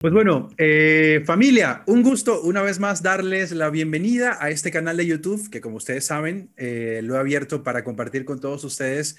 Pues bueno, familia, un gusto una vez más darles la bienvenida a este canal de YouTube que, como ustedes saben, lo he abierto para compartir con todos ustedes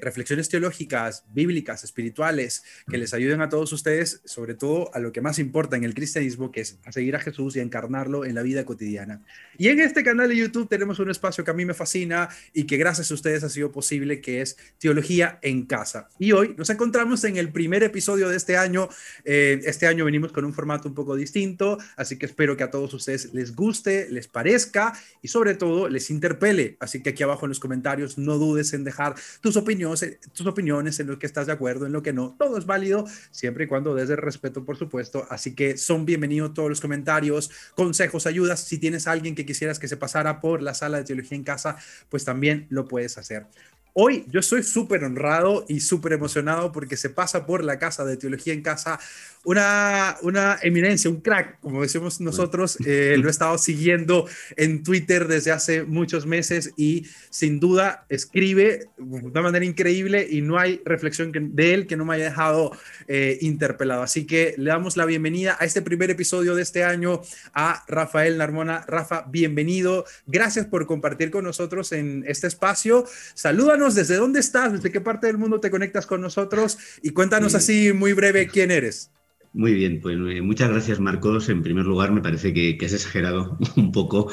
reflexiones teológicas, bíblicas, espirituales, que les ayuden a todos ustedes, sobre todo a lo que más importa en el cristianismo, que es a seguir a Jesús y a encarnarlo en la vida cotidiana. Y en este canal de YouTube tenemos un espacio que a mí me fascina y que gracias a ustedes ha sido posible, que es Teología en Casa. Y hoy nos encontramos en el primer episodio de este año. Este año venimos con un formato un poco distinto, así que espero que a todos ustedes les guste, les parezca y sobre todo les interpele. Así que aquí abajo en los comentarios no dudes en dejar tus opiniones en lo que estás de acuerdo, en lo que no. Todo es válido siempre y cuando des el respeto, por supuesto. Así que son bienvenidos todos los comentarios, consejos, ayudas. Si tienes a alguien que quisieras que se pasara por la sala de Teología en Casa, pues también lo puedes hacer. Hoy yo estoy súper honrado y súper emocionado porque se pasa por la casa de Teología en Casa una eminencia, un crack, como decimos nosotros. Lo he estado siguiendo en Twitter desde hace muchos meses y sin duda escribe de una manera increíble y no hay reflexión de él que no me haya dejado interpelado. Así que le damos la bienvenida a este primer episodio de este año a Rafael Narmona. Rafa, bienvenido. Gracias por compartir con nosotros en este espacio. Salúdanos, ¿desde dónde estás? ¿Desde qué parte del mundo te conectas con nosotros? Y cuéntanos así muy breve quién eres. Muy bien, pues muchas gracias, Marcos. En primer lugar, me parece que has exagerado un poco.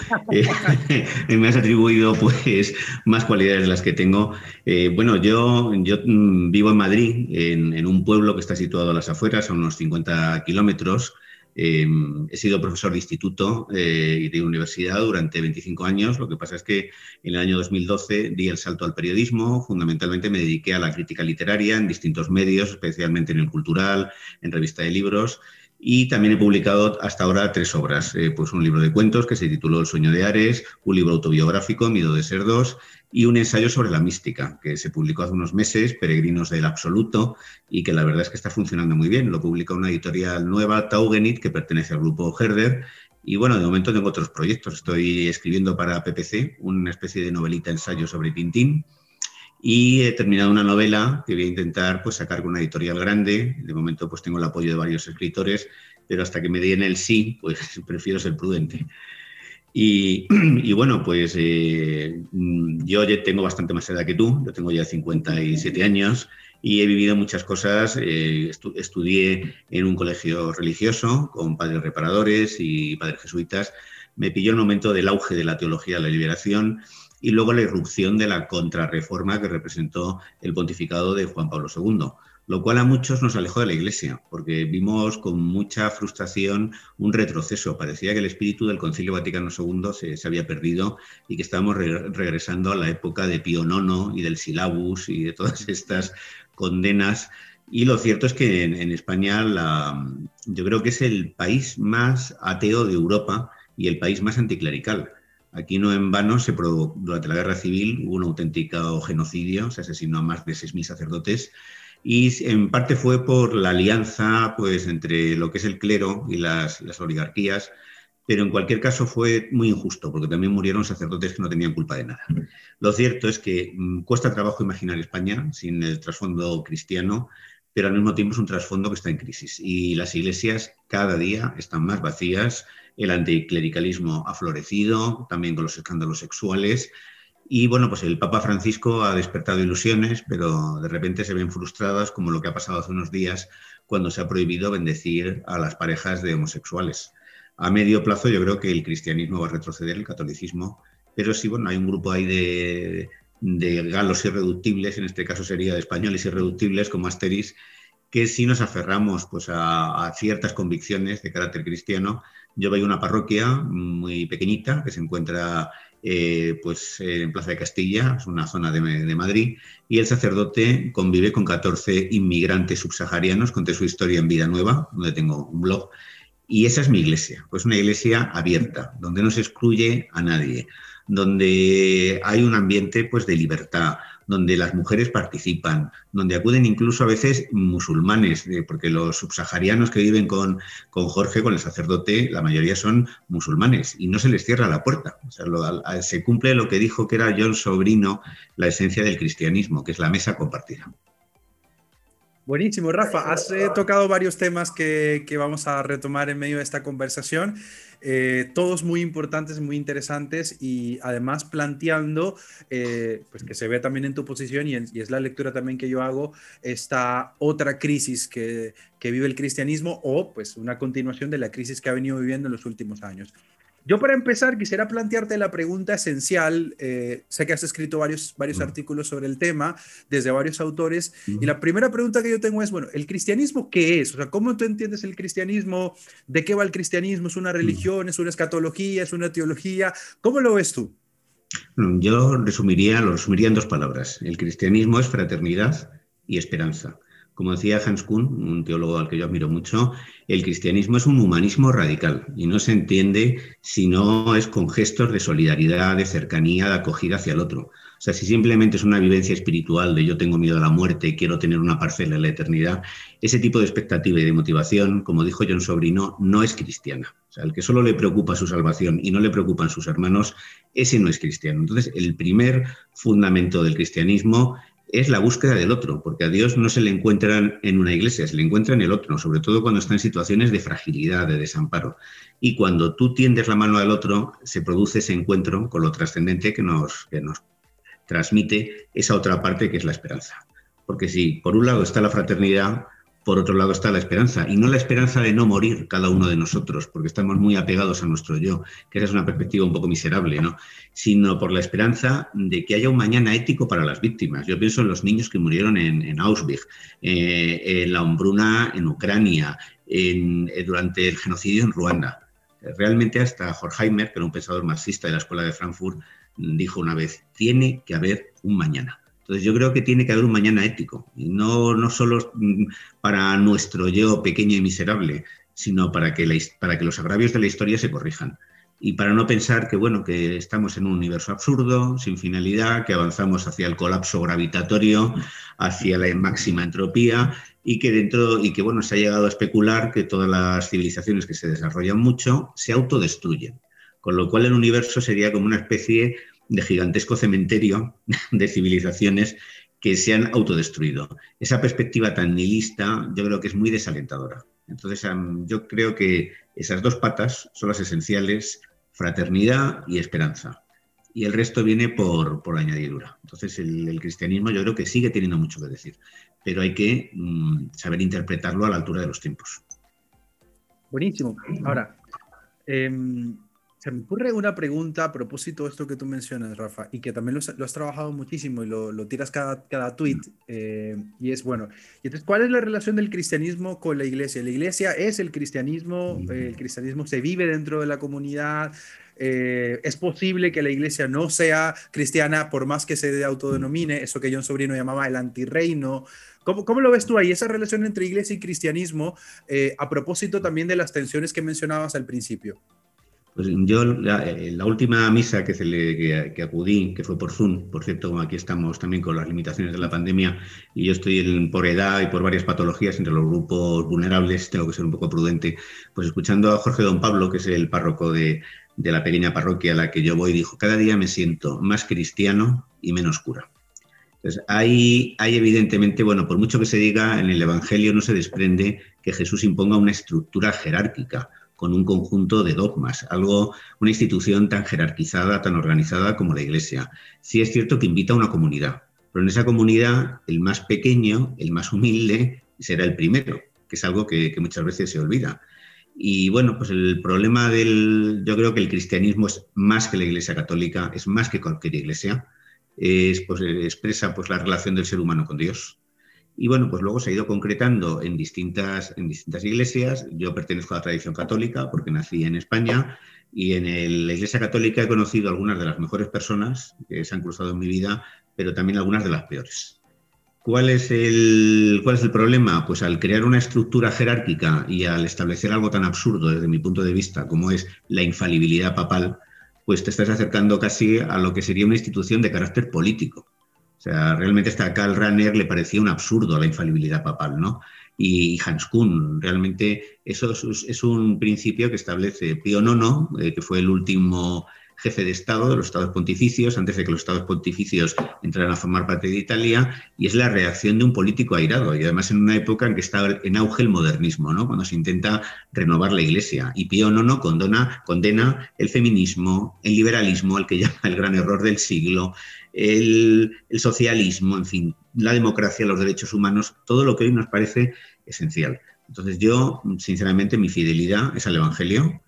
Me has atribuido pues más cualidades de las que tengo. Bueno, yo vivo en Madrid, en un pueblo que está situado a las afueras, a unos 50 kilómetros. He sido profesor de instituto y de universidad durante 25 años. Lo que pasa es que en el año 2012 di el salto al periodismo. Fundamentalmente me dediqué a la crítica literaria en distintos medios, especialmente en el cultural, en revista de libros. Y también he publicado hasta ahora 3 obras. Pues un libro de cuentos que se tituló El sueño de Ares, un libro autobiográfico, Miedo de ser dos, y un ensayo sobre la mística, que se publicó hace unos meses, Peregrinos del Absoluto, y que la verdad es que está funcionando muy bien. Lo publica una editorial nueva, Taugenit, que pertenece al grupo Herder. Y bueno, de momento tengo otros proyectos. Estoy escribiendo para PPC una especie de novelita ensayo sobre Tintín. Y he terminado una novela que voy a intentar pues, sacar con una editorial grande. De momento pues, tengo el apoyo de varios escritores, pero hasta que me den el sí, pues prefiero ser prudente. Y bueno, pues yo ya tengo bastante más edad que tú. Yo tengo ya 57 años y he vivido muchas cosas. Estudié en un colegio religioso con padres reparadores y padres jesuitas. Me pilló el momento del auge de la teología de la liberación y luego la irrupción de la contrarreforma que representó el pontificado de Juan Pablo II, lo cual a muchos nos alejó de la Iglesia, porque vimos con mucha frustración un retroceso. Parecía que el espíritu del Concilio Vaticano II se había perdido y que estábamos regresando a la época de Pío IX y del Silabus y de todas estas condenas. Y lo cierto es que en España yo creo que es el país más ateo de Europa y el país más anticlerical. Aquí no en vano durante la Guerra Civil hubo un auténtico genocidio, se asesinó a más de 6.000 sacerdotes y en parte fue por la alianza pues, entre lo que es el clero y las oligarquías, pero en cualquier caso fue muy injusto porque también murieron sacerdotes que no tenían culpa de nada. Lo cierto es que cuesta trabajo imaginar España sin el trasfondo cristiano, pero al mismo tiempo es un trasfondo que está en crisis y las iglesias cada día están más vacías. El anticlericalismo ha florecido, también con los escándalos sexuales. Y bueno, pues el Papa Francisco ha despertado ilusiones, pero de repente se ven frustradas, como lo que ha pasado hace unos días cuando se ha prohibido bendecir a las parejas de homosexuales. A medio plazo yo creo que el cristianismo va a retroceder, el catolicismo, pero sí, bueno, hay un grupo ahí de galos irreductibles, en este caso sería de españoles irreductibles como Asteris, que si nos aferramos pues, a ciertas convicciones de carácter cristiano. Yo voy a una parroquia muy pequeñita que se encuentra pues, en Plaza de Castilla, es una zona de Madrid, y el sacerdote convive con 14 inmigrantes subsaharianos. Conté su historia en Vida Nueva, donde tengo un blog, y esa es mi iglesia, pues una iglesia abierta, donde no se excluye a nadie, donde hay un ambiente pues, de libertad, donde las mujeres participan, donde acuden incluso a veces musulmanes, porque los subsaharianos que viven con Jorge, con el sacerdote, la mayoría son musulmanes y no se les cierra la puerta. O sea, se cumple lo que dijo que era John Sobrino, la esencia del cristianismo, que es la mesa compartida. Buenísimo, Rafa. Has tocado varios temas que vamos a retomar en medio de esta conversación, todos muy importantes, muy interesantes y además planteando, pues que se ve también en tu posición y es la lectura también que yo hago, esta otra crisis que vive el cristianismo o pues una continuación de la crisis que ha venido viviendo en los últimos años. Yo para empezar quisiera plantearte la pregunta esencial. Sé que has escrito varios artículos sobre el tema desde varios autores y la primera pregunta que yo tengo es, bueno, ¿el cristianismo qué es? O sea, ¿cómo tú entiendes el cristianismo? ¿De qué va el cristianismo? ¿Es una religión? ¿Es una escatología? ¿Es una teología? ¿Cómo lo ves tú? Yo lo resumiría en dos palabras. El cristianismo es fraternidad y esperanza. Como decía Hans Kuhn, un teólogo al que yo admiro mucho, el cristianismo es un humanismo radical y no se entiende si no es con gestos de solidaridad, de cercanía, de acogida hacia el otro. O sea, si simplemente es una vivencia espiritual de yo tengo miedo a la muerte y quiero tener una parcela en la eternidad, ese tipo de expectativa y de motivación, como dijo John Sobrino, no es cristiana. O sea, el que solo le preocupa su salvación y no le preocupan sus hermanos, ese no es cristiano. Entonces, el primer fundamento del cristianismo es la búsqueda del otro, porque a Dios no se le encuentra en una iglesia, se le encuentra en el otro, sobre todo cuando está en situaciones de fragilidad, de desamparo. Y cuando tú tiendes la mano al otro, se produce ese encuentro con lo trascendente que nos transmite esa otra parte que es la esperanza. Porque si por un lado está la fraternidad, por otro lado está la esperanza, y no la esperanza de no morir cada uno de nosotros, porque estamos muy apegados a nuestro yo, que esa es una perspectiva un poco miserable, ¿no? Sino por la esperanza de que haya un mañana ético para las víctimas. Yo pienso en los niños que murieron en Auschwitz, en la hambruna en Ucrania, durante el genocidio en Ruanda. Realmente hasta Horkheimer, que era un pensador marxista de la Escuela de Frankfurt, dijo una vez, tiene que haber un mañana. Entonces yo creo que tiene que haber un mañana ético, y no solo para nuestro yo pequeño y miserable, sino para que los agravios de la historia se corrijan. Y para no pensar que, bueno, que estamos en un universo absurdo, sin finalidad, que avanzamos hacia el colapso gravitatorio, hacia la máxima entropía, y que bueno, se ha llegado a especular que todas las civilizaciones que se desarrollan mucho se autodestruyen. Con lo cual el universo sería como una especie de gigantesco cementerio de civilizaciones que se han autodestruido. Esa perspectiva tan nihilista yo creo que es muy desalentadora. Entonces yo creo que esas dos patas son las esenciales, fraternidad y esperanza. Y el resto viene por añadidura. Entonces el cristianismo yo creo que sigue teniendo mucho que decir, pero hay que saber interpretarlo a la altura de los tiempos. Buenísimo. Ahora, se me ocurre una pregunta a propósito de esto que tú mencionas, Rafa, y que también lo has trabajado muchísimo y lo tiras cada tweet, y es, bueno, y entonces, ¿cuál es la relación del cristianismo con la iglesia? ¿La iglesia es el cristianismo se vive dentro de la comunidad? ¿Es posible que la iglesia no sea cristiana por más que se autodenomine, eso que John Sobrino llamaba el antirreino? ¿Cómo lo ves tú ahí, esa relación entre iglesia y cristianismo, a propósito también de las tensiones que mencionabas al principio? Pues yo, la última misa que acudí, que fue por Zoom, por cierto, como aquí estamos también con las limitaciones de la pandemia, y yo estoy por edad y por varias patologías entre los grupos vulnerables, tengo que ser un poco prudente, pues escuchando a Jorge Don Pablo, que es el párroco de la pequeña parroquia a la que yo voy, dijo, cada día me siento más cristiano y menos cura. Entonces, hay evidentemente, bueno, por mucho que se diga, en el Evangelio no se desprende que Jesús imponga una estructura jerárquica, con un conjunto de dogmas, una institución tan jerarquizada, tan organizada como la Iglesia. Sí es cierto que invita a una comunidad, pero en esa comunidad el más pequeño, el más humilde, será el primero, que es algo que muchas veces se olvida. Y bueno, pues el problema yo creo que el cristianismo es más que la Iglesia católica, es más que cualquier iglesia, expresa pues la relación del ser humano con Dios. Y bueno, pues luego se ha ido concretando en distintas iglesias. Yo pertenezco a la tradición católica porque nací en España, y en la Iglesia Católica he conocido algunas de las mejores personas que se han cruzado en mi vida, pero también algunas de las peores. ¿Cuál es el problema? Pues al crear una estructura jerárquica y al establecer algo tan absurdo desde mi punto de vista como es la infalibilidad papal, pues te estás acercando casi a lo que sería una institución de carácter político. O sea, realmente hasta a Karl Rahner le parecía un absurdo la infalibilidad papal, ¿no? Y Hans Kuhn, realmente eso es un principio que establece Pío IX, que fue el último jefe de Estado de los estados pontificios, antes de que los estados pontificios entraran a formar parte de Italia, y es la reacción de un político airado, y además en una época en que está en auge el modernismo, ¿no? Cuando se intenta renovar la Iglesia. Y Pío IX condena el feminismo, el liberalismo, al que llama el gran error del siglo, el socialismo, en fin, la democracia, los derechos humanos, todo lo que hoy nos parece esencial. Entonces yo, sinceramente, mi fidelidad es al Evangelio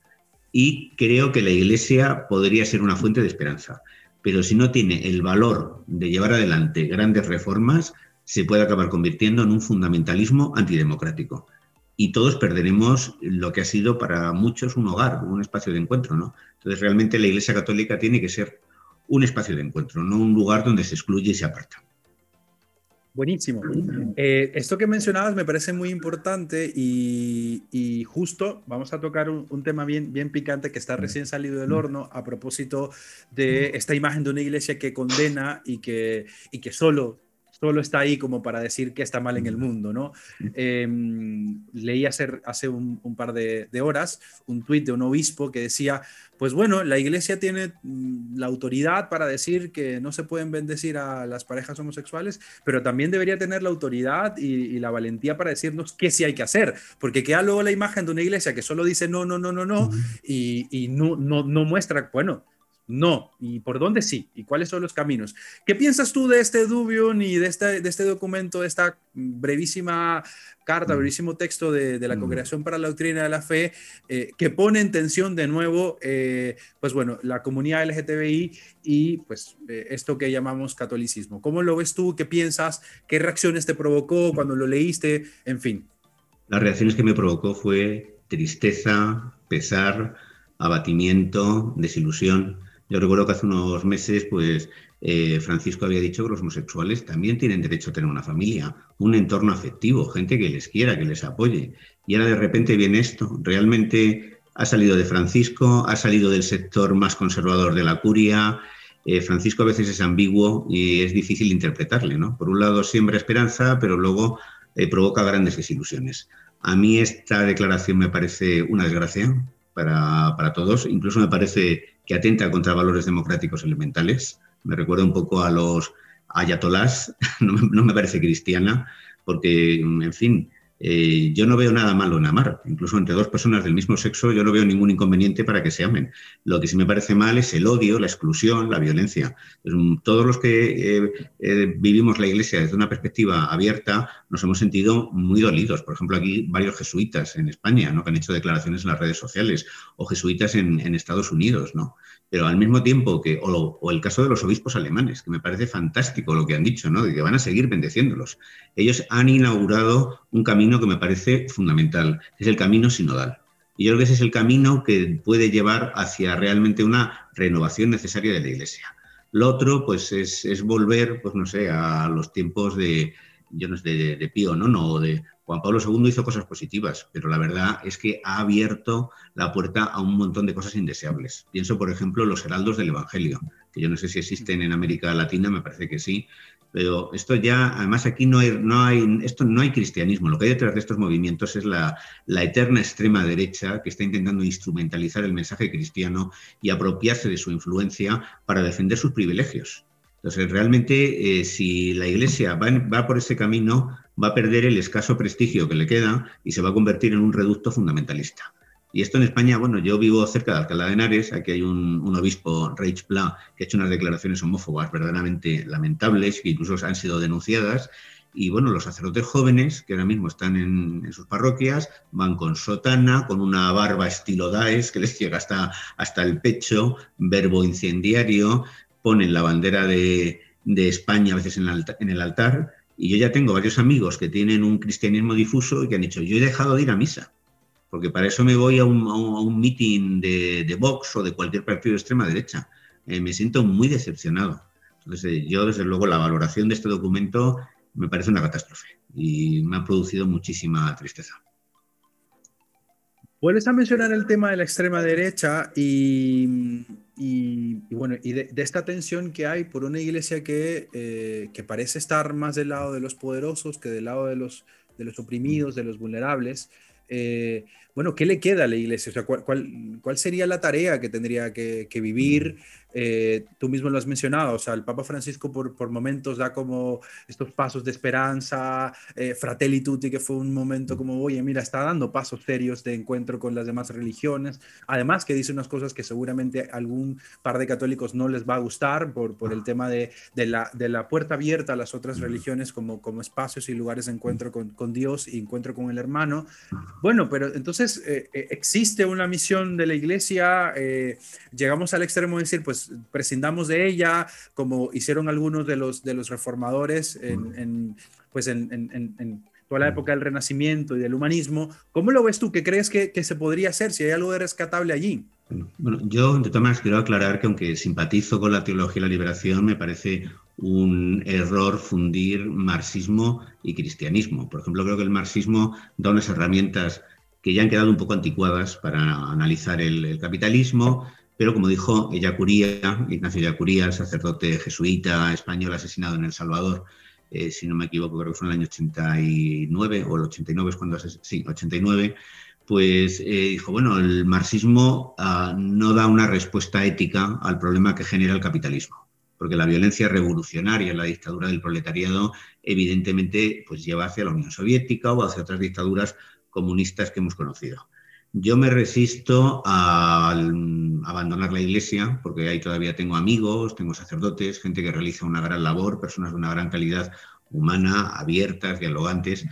y creo que la Iglesia podría ser una fuente de esperanza. Pero si no tiene el valor de llevar adelante grandes reformas, se puede acabar convirtiendo en un fundamentalismo antidemocrático. Y todos perderemos lo que ha sido para muchos un hogar, un espacio de encuentro, ¿no? Entonces realmente la Iglesia Católica tiene que ser un espacio de encuentro, no un lugar donde se excluye y se aparta. Buenísimo. Esto que mencionabas me parece muy importante y justo vamos a tocar un tema bien, bien picante que está recién salido del horno a propósito de esta imagen de una iglesia que condena y que solo está ahí como para decir que está mal en el mundo, ¿no? Leí hace un par de horas un tuit de un obispo que decía, pues bueno, la iglesia tiene la autoridad para decir que no se pueden bendecir a las parejas homosexuales, pero también debería tener la autoridad y la valentía para decirnos qué sí hay que hacer, porque queda luego la imagen de una iglesia que solo dice no, no, no, no, no, y no muestra, bueno, no, y por dónde sí, y cuáles son los caminos. ¿Qué piensas tú de este Dubium y de este documento, de esta brevísima carta, brevísimo texto de la Congregación para la Doctrina de la Fe, que pone en tensión de nuevo, pues bueno, la comunidad LGTBI y pues esto que llamamos catolicismo? ¿Cómo lo ves tú? ¿Qué piensas? ¿Qué reacciones te provocó cuando lo leíste? En fin. Las reacciones que me provocó fue tristeza, pesar, abatimiento, desilusión. Yo recuerdo que hace unos meses, pues, Francisco había dicho que los homosexuales también tienen derecho a tener una familia, un entorno afectivo, gente que les quiera, que les apoye. Y ahora de repente viene esto. Realmente ha salido de Francisco, ha salido del sector más conservador de la curia. Francisco a veces es ambiguo y es difícil interpretarle, ¿no? Por un lado siembra esperanza, pero luego provoca grandes desilusiones. A mí esta declaración me parece una desgracia para todos, incluso me parece que atenta contra valores democráticos elementales. Me recuerda un poco a los ayatolás, no me parece cristiana, porque, en fin, yo no veo nada malo en amar. Incluso entre dos personas del mismo sexo yo no veo ningún inconveniente para que se amen. Lo que sí me parece mal es el odio, la exclusión, la violencia. Todos los que vivimos la Iglesia desde una perspectiva abierta nos hemos sentido muy dolidos. Por ejemplo, aquí varios jesuitas en España, ¿no?, que han hecho declaraciones en las redes sociales, o jesuitas en Estados Unidos, ¿no? Pero al mismo tiempo que, o el caso de los obispos alemanes, que me parece fantástico lo que han dicho, ¿no?, de que van a seguir bendeciéndolos. Ellos han inaugurado un camino que me parece fundamental, es el camino sinodal. Y yo creo que ese es el camino que puede llevar hacia realmente una renovación necesaria de la Iglesia. Lo otro, pues, es volver, pues no sé, a los tiempos de Pío IX o de Juan Pablo II. Hizo cosas positivas, pero la verdad es que ha abierto la puerta a un montón de cosas indeseables. Pienso, por ejemplo, los heraldos del Evangelio, que yo no sé si existen en América Latina, me parece que sí, pero esto ya, además aquí no hay cristianismo. Lo que hay detrás de estos movimientos es la eterna extrema derecha que está intentando instrumentalizar el mensaje cristiano y apropiarse de su influencia para defender sus privilegios. Entonces, realmente, si la Iglesia va por ese camino, va a perder el escaso prestigio que le queda y se va a convertir en un reducto fundamentalista. Y esto en España, bueno, yo vivo cerca de Alcalá de Henares, aquí hay un obispo, Reig Pla, que ha hecho unas declaraciones homófobas verdaderamente lamentables, que incluso han sido denunciadas. Y bueno, los sacerdotes jóvenes, que ahora mismo están en sus parroquias, van con sotana, con una barba estilo Daesh, que les llega hasta el pecho, verbo incendiario, ponen la bandera de España a veces en el altar. Y yo ya tengo varios amigos que tienen un cristianismo difuso y que han dicho, yo he dejado de ir a misa, porque para eso me voy a un meeting de Vox o de cualquier partido de extrema derecha. Me siento muy decepcionado. Entonces, yo, desde luego, la valoración de este documento me parece una catástrofe y me ha producido muchísima tristeza. Vuelves a mencionar el tema de la extrema derecha y bueno, y de esta tensión que hay por una iglesia que parece estar más del lado de los poderosos que del lado de los oprimidos, de los vulnerables. bueno, ¿qué le queda a la iglesia? O sea, ¿cuál sería la tarea que tendría que vivir? Tú mismo lo has mencionado, o sea, el Papa Francisco por momentos da como estos pasos de esperanza, Fratelli Tutti, que fue un momento como, oye, mira, está dando pasos serios de encuentro con las demás religiones, además que dice unas cosas que seguramente a algún par de católicos no les va a gustar por el tema de la puerta abierta a las otras religiones como espacios y lugares de encuentro con Dios y encuentro con el hermano. Bueno, pero entonces existe una misión de la iglesia, llegamos al extremo de decir, pues prescindamos de ella, como hicieron algunos de los reformadores pues en toda la época del Renacimiento y del humanismo. ¿Cómo lo ves tú? ¿Qué crees que se podría hacer? Si hay algo de rescatable allí. Bueno, yo de todas maneras quiero aclarar que aunque simpatizo con la teología de la liberación, me parece un error fundir marxismo y cristianismo. Por ejemplo, creo que el marxismo da unas herramientas que ya han quedado un poco anticuadas para analizar el capitalismo, pero como dijo Ignacio Ellacuría, el sacerdote jesuita español asesinado en El Salvador, si no me equivoco, creo que fue en el año 89 o el 89 es cuando sí, 89, pues dijo, bueno, el marxismo no da una respuesta ética al problema que genera el capitalismo, porque la violencia revolucionaria, la dictadura del proletariado, evidentemente pues lleva hacia la Unión Soviética o hacia otras dictaduras comunistas que hemos conocido. Yo me resisto a abandonar la iglesia, porque ahí todavía tengo amigos, tengo sacerdotes, gente que realiza una gran labor, personas de una gran calidad humana, abiertas, dialogantes,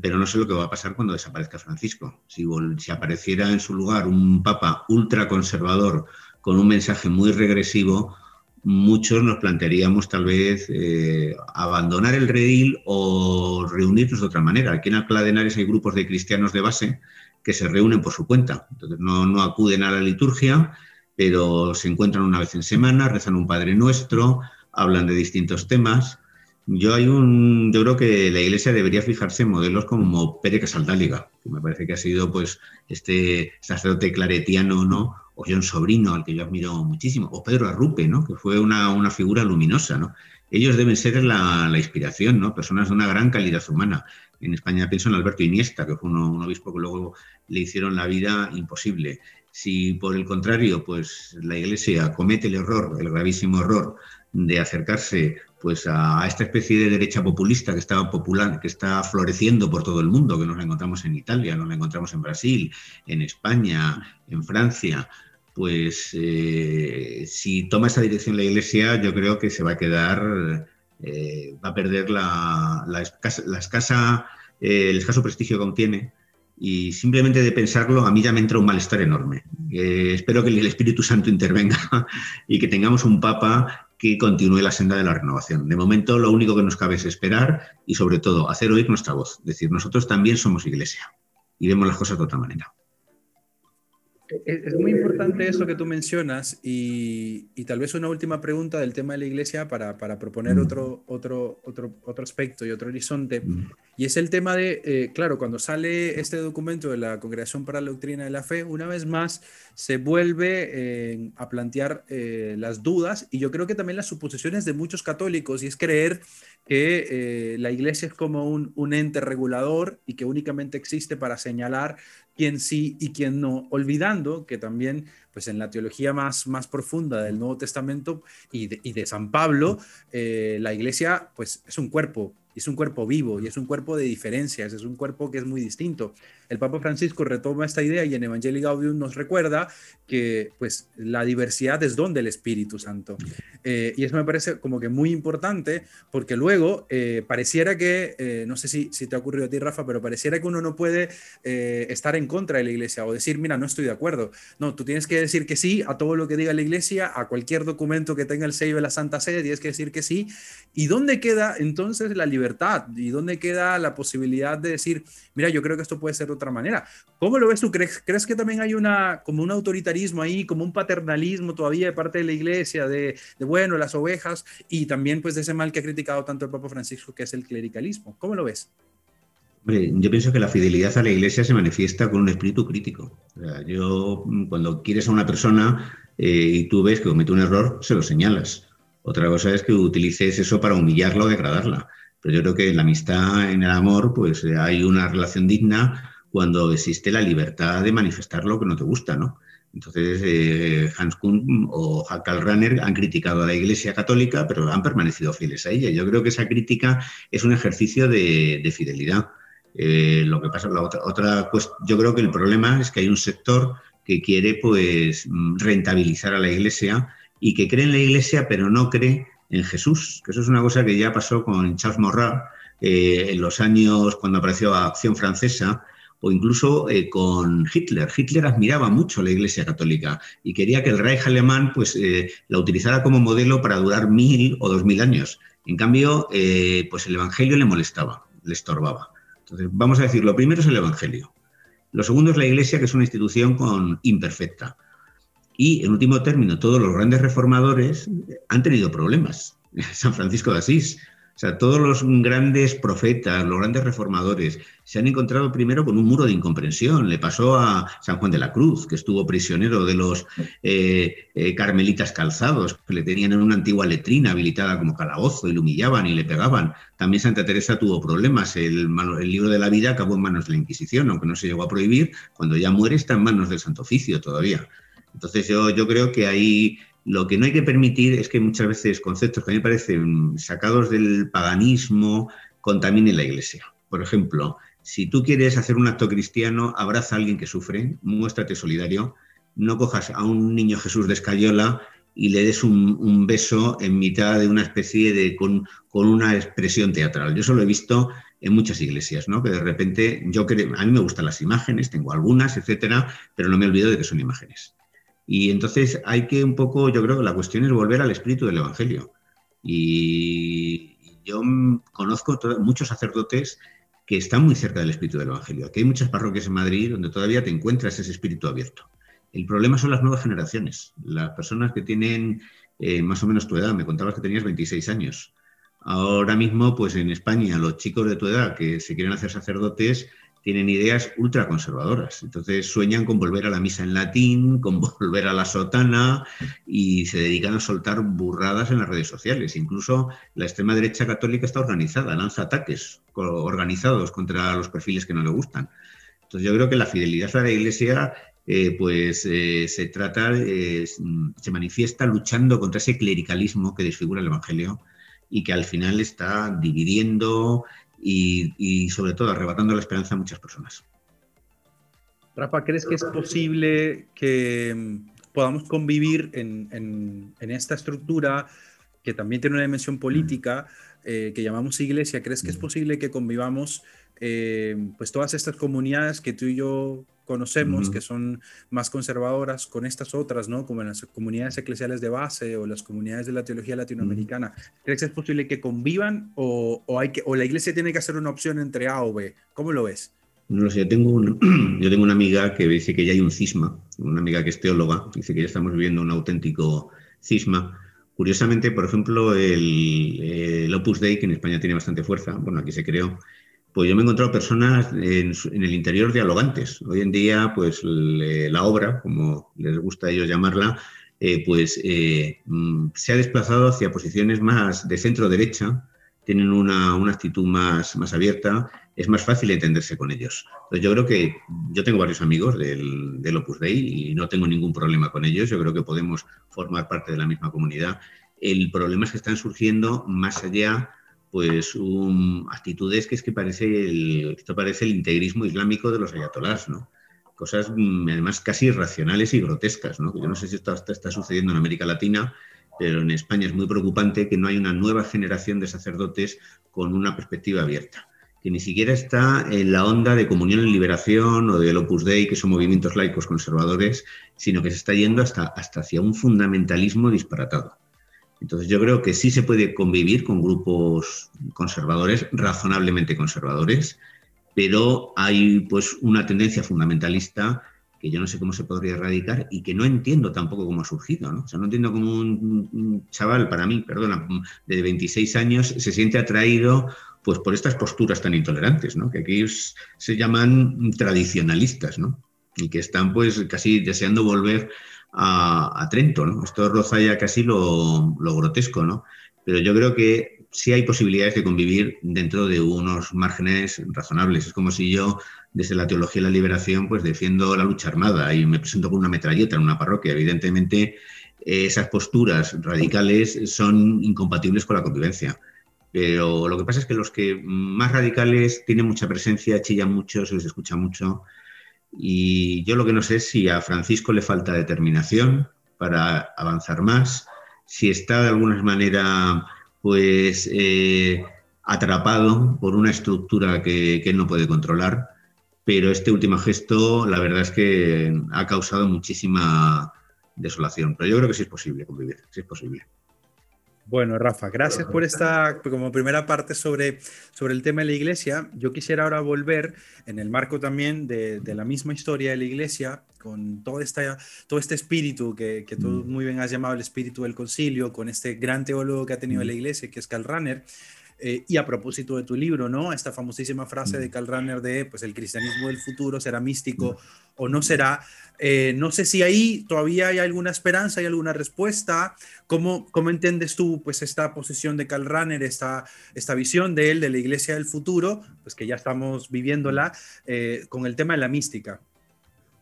pero no sé lo que va a pasar cuando desaparezca Francisco. Si apareciera en su lugar un papa ultraconservador con un mensaje muy regresivo, muchos nos plantearíamos tal vez abandonar el redil o reunirnos de otra manera. Aquí en Alcalá de Henares hay grupos de cristianos de base que se reúnen por su cuenta. Entonces no acuden a la liturgia, pero se encuentran una vez en semana, rezan un Padre Nuestro, hablan de distintos temas. Yo creo que la Iglesia debería fijarse en modelos como Pere Casaldáliga, que me parece que ha sido pues este sacerdote claretiano, ¿no? O John Sobrino, al que yo admiro muchísimo, o Pedro Arrupe, ¿no? Que fue una figura luminosa, ¿no? Ellos deben ser la inspiración, ¿no? Personas de una gran calidad humana. En España pienso en Alberto Iniesta, que fue un obispo que luego le hicieron la vida imposible. Si por el contrario, pues la Iglesia comete el gravísimo error de acercarse pues a esta especie de derecha populista que está floreciendo por todo el mundo, que nos la encontramos en Italia, nos la encontramos en Brasil, en España, en Francia, pues si toma esa dirección la Iglesia, yo creo que se va a quedar, va a perder el escaso prestigio que aún tiene. Y simplemente de pensarlo, a mí ya me entra un malestar enorme. Espero que el Espíritu Santo intervenga y que tengamos un Papa que continúe la senda de la renovación. De momento, lo único que nos cabe es esperar y, sobre todo, hacer oír nuestra voz. Es decir, nosotros también somos Iglesia y vemos las cosas de otra manera. Es muy importante eso que tú mencionas y tal vez una última pregunta del tema de la iglesia para proponer otro aspecto y otro horizonte. Y es el tema de, claro, cuando sale este documento de la Congregación para la Doctrina de la Fe, una vez más se vuelve a plantear las dudas y yo creo que también las suposiciones de muchos católicos, y es creer que la iglesia es como un ente regulador y que únicamente existe para señalar quién sí y quién no, olvidando que también pues en la teología más profunda del Nuevo Testamento y de San Pablo, la iglesia pues es un cuerpo vivo y es un cuerpo de diferencias, es un cuerpo que es muy distinto. El Papa Francisco retoma esta idea y en Evangelii Gaudium nos recuerda que pues la diversidad es don del Espíritu Santo. Y eso me parece como que muy importante porque luego pareciera que, no sé si te ha ocurrido a ti, Rafa, pero pareciera que uno no puede estar en contra de la iglesia o decir, mira, no estoy de acuerdo. No, tú tienes que decir que sí a todo lo que diga la iglesia, a cualquier documento que tenga el sello de la Santa Sede, tienes que decir que sí. ¿Y dónde queda entonces la libertad? ¿Y dónde queda la posibilidad de decir, mira, yo creo que esto puede ser de otra manera? ¿Cómo lo ves tú? ¿Crees que también hay como un autoritarismo ahí, como un paternalismo todavía de parte de la iglesia, de bueno, las ovejas, y también pues de ese mal que ha criticado tanto el Papa Francisco, que es el clericalismo? ¿Cómo lo ves? Hombre, yo pienso que la fidelidad a la iglesia se manifiesta con un espíritu crítico. O sea, cuando quieres a una persona y tú ves que comete un error, se lo señalas. Otra cosa es que utilices eso para humillarla o degradarla. Pero yo creo que en la amistad, en el amor, pues hay una relación digna, cuando existe la libertad de manifestar lo que no te gusta, ¿no? Entonces, Hans Kuhn o Karl Rahner han criticado a la Iglesia Católica, pero han permanecido fieles a ella. Yo creo que esa crítica es un ejercicio de fidelidad. Lo que pasa, yo creo que el problema es que hay un sector que quiere pues rentabilizar a la Iglesia y que cree en la Iglesia, pero no cree en Jesús, que eso es una cosa que ya pasó con Charles Maurras en los años cuando apareció Acción Francesa, o incluso con Hitler. Hitler admiraba mucho a la Iglesia Católica y quería que el Reich alemán pues, la utilizara como modelo para durar 1000 o 2000 años. En cambio, pues el Evangelio le molestaba, le estorbaba. Entonces, vamos a decir, lo primero es el Evangelio. Lo segundo es la Iglesia, que es una institución imperfecta. Y, en último término, todos los grandes reformadores han tenido problemas. San Francisco de Asís. O sea, todos los grandes profetas, los grandes reformadores, se han encontrado primero con un muro de incomprensión. Le pasó a San Juan de la Cruz, que estuvo prisionero de los carmelitas calzados, que le tenían en una antigua letrina habilitada como calabozo y le humillaban y le pegaban. También Santa Teresa tuvo problemas. El libro de la vida acabó en manos de la Inquisición, aunque no se llegó a prohibir. Cuando ya muere está en manos del Santo Oficio todavía. Entonces yo creo que ahí lo que no hay que permitir es que muchas veces conceptos que a mí me parecen sacados del paganismo contaminen la Iglesia. Por ejemplo, si tú quieres hacer un acto cristiano, abraza a alguien que sufre, muéstrate solidario, no cojas a un niño Jesús de escayola y le des un beso en mitad de una especie de con una expresión teatral. Yo eso lo he visto en muchas iglesias, ¿no? Que de repente a mí me gustan las imágenes, tengo algunas, etcétera, pero no me olvido de que son imágenes. Y entonces hay que un poco, yo creo que la cuestión es volver al espíritu del Evangelio. Y yo conozco muchos sacerdotes que están muy cerca del espíritu del Evangelio. Aquí hay muchas parroquias en Madrid donde todavía te encuentras ese espíritu abierto. El problema son las nuevas generaciones, las personas que tienen más o menos tu edad. Me contabas que tenías 26 años. Ahora mismo, pues en España, los chicos de tu edad que se quieren hacer sacerdotes tienen ideas ultraconservadoras. Entonces sueñan con volver a la misa en latín, con volver a la sotana y se dedican a soltar burradas en las redes sociales. Incluso la extrema derecha católica está organizada, lanza ataques organizados contra los perfiles que no le gustan. Entonces yo creo que la fidelidad a la Iglesia se manifiesta luchando contra ese clericalismo que desfigura el Evangelio y que al final está dividiendo y sobre todo arrebatando la esperanza a muchas personas. Rafa, ¿crees que es posible que podamos convivir en esta estructura que también tiene una dimensión política que llamamos iglesia? ¿Crees que es posible que convivamos pues todas estas comunidades que tú y yo conocemos, que son más conservadoras, con estas otras, ¿no? Como en las comunidades eclesiales de base o las comunidades de la teología latinoamericana? ¿Crees que es posible que convivan o la iglesia tiene que hacer una opción entre A o B? ¿Cómo lo ves? No lo sé, yo tengo una amiga que dice que ya hay un cisma, una amiga que es teóloga, dice que ya estamos viviendo un auténtico cisma. Curiosamente, por ejemplo, el Opus Dei, que en España tiene bastante fuerza, bueno, aquí se creó, pues yo me he encontrado personas en el interior dialogantes. Hoy en día, pues la obra, como les gusta a ellos llamarla, se ha desplazado hacia posiciones más de centro-derecha, tienen una actitud más abierta, es más fácil entenderse con ellos. Entonces yo creo que yo tengo varios amigos del Opus Dei y no tengo ningún problema con ellos. Yo creo que podemos formar parte de la misma comunidad. El problema es que están surgiendo más allá pues actitudes que esto parece el integrismo islámico de los ayatolás, ¿no? Cosas además casi irracionales y grotescas, ¿no? Yo no sé si esto está sucediendo en América Latina, pero en España es muy preocupante que no hay una nueva generación de sacerdotes con una perspectiva abierta, que ni siquiera está en la onda de Comunión en Liberación o del Opus Dei, que son movimientos laicos conservadores, sino que se está yendo hasta hacia un fundamentalismo disparatado. Entonces yo creo que sí se puede convivir con grupos conservadores, razonablemente conservadores, pero hay pues una tendencia fundamentalista que yo no sé cómo se podría erradicar y que no entiendo tampoco cómo ha surgido, ¿no? O sea, no entiendo cómo un chaval, de 26 años se siente atraído pues por estas posturas tan intolerantes, ¿no? Que aquí se llaman tradicionalistas, ¿no? Y que están pues casi deseando volver a Trento, ¿no? Esto roza ya casi lo grotesco, ¿no? pero yo creo que sí hay posibilidades de convivir dentro de unos márgenes razonables. Es como si yo, desde la teología de la liberación, pues defiendo la lucha armada y me presento con una metralleta en una parroquia. Evidentemente, esas posturas radicales son incompatibles con la convivencia. Pero lo que pasa es que los que más radicales tienen mucha presencia, chillan mucho, se les escucha mucho. Y yo lo que no sé es si a Francisco le falta determinación para avanzar más, si está de alguna manera pues atrapado por una estructura que él no puede controlar, pero este último gesto la verdad es que ha causado muchísima desolación, pero yo creo que sí es posible convivir, sí es posible. Bueno, Rafa, gracias por esta como primera parte sobre el tema de la iglesia. Yo quisiera ahora volver en el marco también de la misma historia de la iglesia, con todo este espíritu que tú muy bien has llamado el espíritu del concilio, con este gran teólogo que ha tenido la iglesia, que es Karl Rahner. Y a propósito de tu libro, ¿no? Esta famosísima frase de Karl Rahner de, pues, el cristianismo del futuro será místico o no será. No sé si ahí todavía hay alguna esperanza, hay alguna respuesta. ¿Cómo entiendes tú, pues, esta posición de Karl Rahner, esta visión de él, de la iglesia del futuro, pues que ya estamos viviéndola, con el tema de la mística?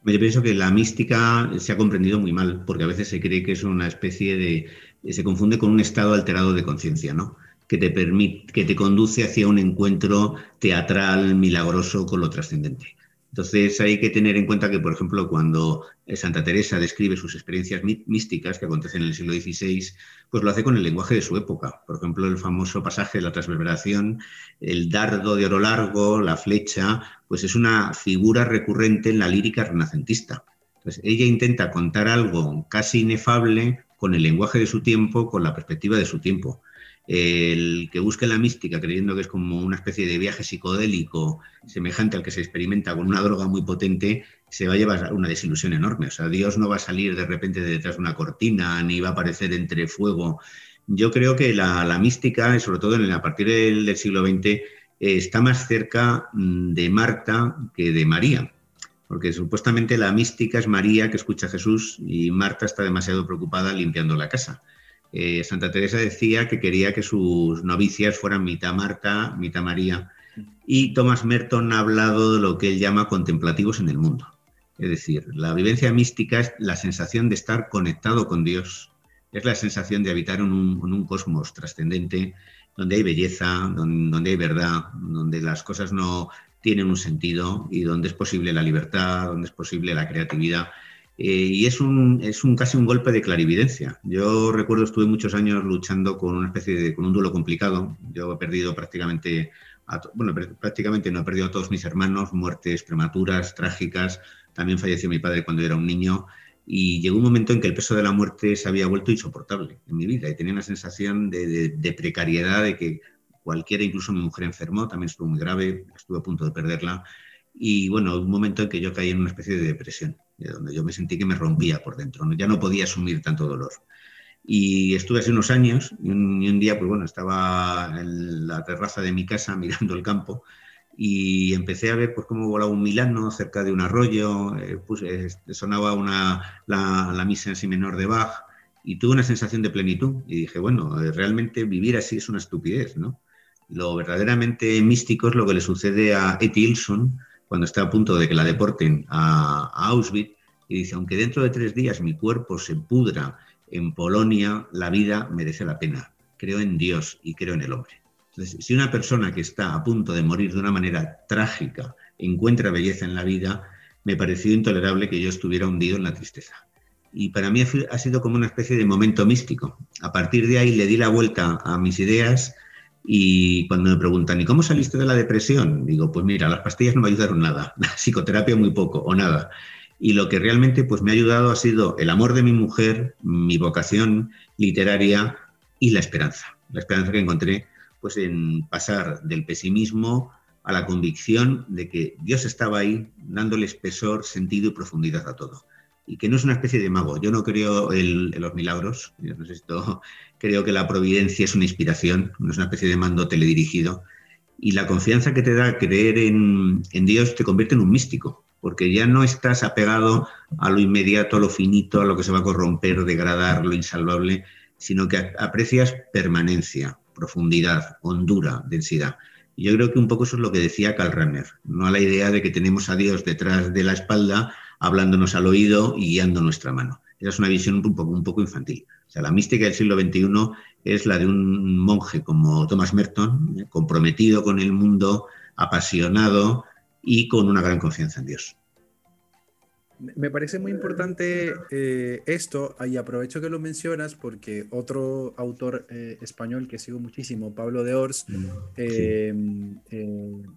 Yo pienso que la mística se ha comprendido muy mal, porque a veces se cree que es una especie de... se confunde con un estado alterado de conciencia, ¿no? Que te conduce hacia un encuentro teatral, milagroso con lo trascendente. Entonces hay que tener en cuenta que, por ejemplo, cuando Santa Teresa describe sus experiencias místicas que acontecen en el siglo XVI, pues lo hace con el lenguaje de su época. Por ejemplo, el famoso pasaje de la transverberación, el dardo de oro largo, la flecha, pues es una figura recurrente en la lírica renacentista. Entonces ella intenta contar algo casi inefable con el lenguaje de su tiempo, con la perspectiva de su tiempo. El que busque la mística creyendo que es como una especie de viaje psicodélico semejante al que se experimenta con una droga muy potente, se va a llevar una desilusión enorme. O sea, Dios no va a salir de repente de detrás de una cortina, ni va a aparecer entre fuego. Yo creo que la mística, sobre todo a partir del siglo XX, está más cerca de Marta que de María. Porque supuestamente la mística es María que escucha a Jesús y Marta está demasiado preocupada limpiando la casa. Santa Teresa decía que quería que sus novicias fueran mitad Marta, mitad María, y Thomas Merton ha hablado de lo que él llama contemplativos en el mundo. Es decir, la vivencia mística es la sensación de estar conectado con Dios, es la sensación de habitar en un cosmos trascendente, donde hay belleza, donde hay verdad, donde las cosas no tienen un sentido y donde es posible la libertad, donde es posible la creatividad. Y es casi un golpe de clarividencia. Yo recuerdo, estuve muchos años luchando con una especie con un duelo complicado. Yo he perdido prácticamente no, he perdido a todos mis hermanos, muertes prematuras, trágicas. También falleció mi padre cuando era un niño. Y llegó un momento en que el peso de la muerte se había vuelto insoportable en mi vida. Y tenía una sensación de precariedad, de que cualquiera, incluso mi mujer enfermó, también estuvo muy grave, estuve a punto de perderla. Y bueno, un momento en que yo caí en una especie de depresión, donde yo me sentí que me rompía por dentro, ¿no? Ya no podía asumir tanto dolor. Y estuve así unos años y un día, pues bueno, estaba en la terraza de mi casa mirando el campo y empecé a ver pues cómo volaba un milano cerca de un arroyo, sonaba la misa en si menor de Bach y tuve una sensación de plenitud y dije, bueno, realmente vivir así es una estupidez, ¿no? Lo verdaderamente místico es lo que le sucede a Etty Hillson cuando está a punto de que la deporten a Auschwitz y dice, aunque dentro de 3 días mi cuerpo se pudra en Polonia, la vida merece la pena. Creo en Dios y creo en el hombre. Entonces, si una persona que está a punto de morir de una manera trágica encuentra belleza en la vida, me pareció intolerable que yo estuviera hundido en la tristeza. Y para mí ha sido como una especie de momento místico. A partir de ahí le di la vuelta a mis ideas. Y cuando me preguntan, ¿y cómo saliste de la depresión? Digo, pues mira, las pastillas no me ayudaron nada, la psicoterapia muy poco o nada. Y lo que realmente pues, me ha ayudado ha sido el amor de mi mujer, mi vocación literaria y la esperanza. La esperanza que encontré pues, en pasar del pesimismo a la convicción de que Dios estaba ahí dándole espesor, sentido y profundidad a todo. Y que no es una especie de mago. Yo no creo en los milagros. Yo no sé esto, creo que la providencia es una inspiración, no es una especie de mando teledirigido. Y la confianza que te da creer en Dios te convierte en un místico, porque ya no estás apegado a lo inmediato, a lo finito, a lo que se va a corromper, degradar, lo insalvable. sino que aprecias permanencia, profundidad, hondura, densidad. Y yo creo que un poco eso es lo que decía Karl Rahner, no a la idea de que tenemos a Dios detrás de la espalda, hablándonos al oído y guiando nuestra mano. Esa es una visión un poco infantil. O sea, la mística del siglo XXI es la de un monje como Thomas Merton, comprometido con el mundo, apasionado y con una gran confianza en Dios. Me parece muy importante esto, y aprovecho que lo mencionas porque otro autor español que sigo muchísimo, Pablo de Ors,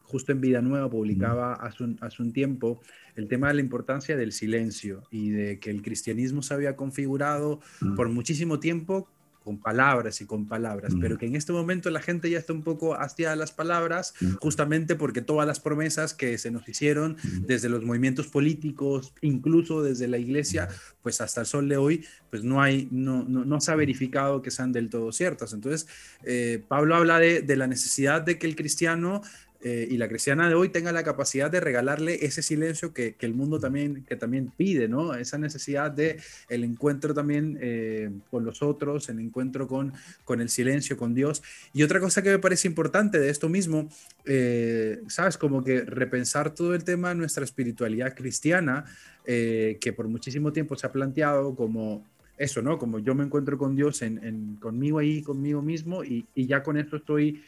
justo en Vida Nueva publicaba hace un tiempo el tema de la importancia del silencio y de que el cristianismo se había configurado por muchísimo tiempo con palabras y con palabras, pero que en este momento la gente ya está un poco hastiada de las palabras, justamente porque todas las promesas que se nos hicieron desde los movimientos políticos, incluso desde la iglesia, pues hasta el sol de hoy, pues no se ha verificado que sean del todo ciertas. Entonces, Pablo habla de la necesidad de que el cristiano y la cristiana de hoy tenga la capacidad de regalarle ese silencio que el mundo también pide, ¿no? Esa necesidad de el encuentro también con los otros, el encuentro con el silencio, con Dios. Y otra cosa que me parece importante de esto mismo, ¿sabes? Como que repensar todo el tema de nuestra espiritualidad cristiana, que por muchísimo tiempo se ha planteado como eso, ¿no? Como yo me encuentro con Dios conmigo ahí, conmigo mismo, y ya con esto estoy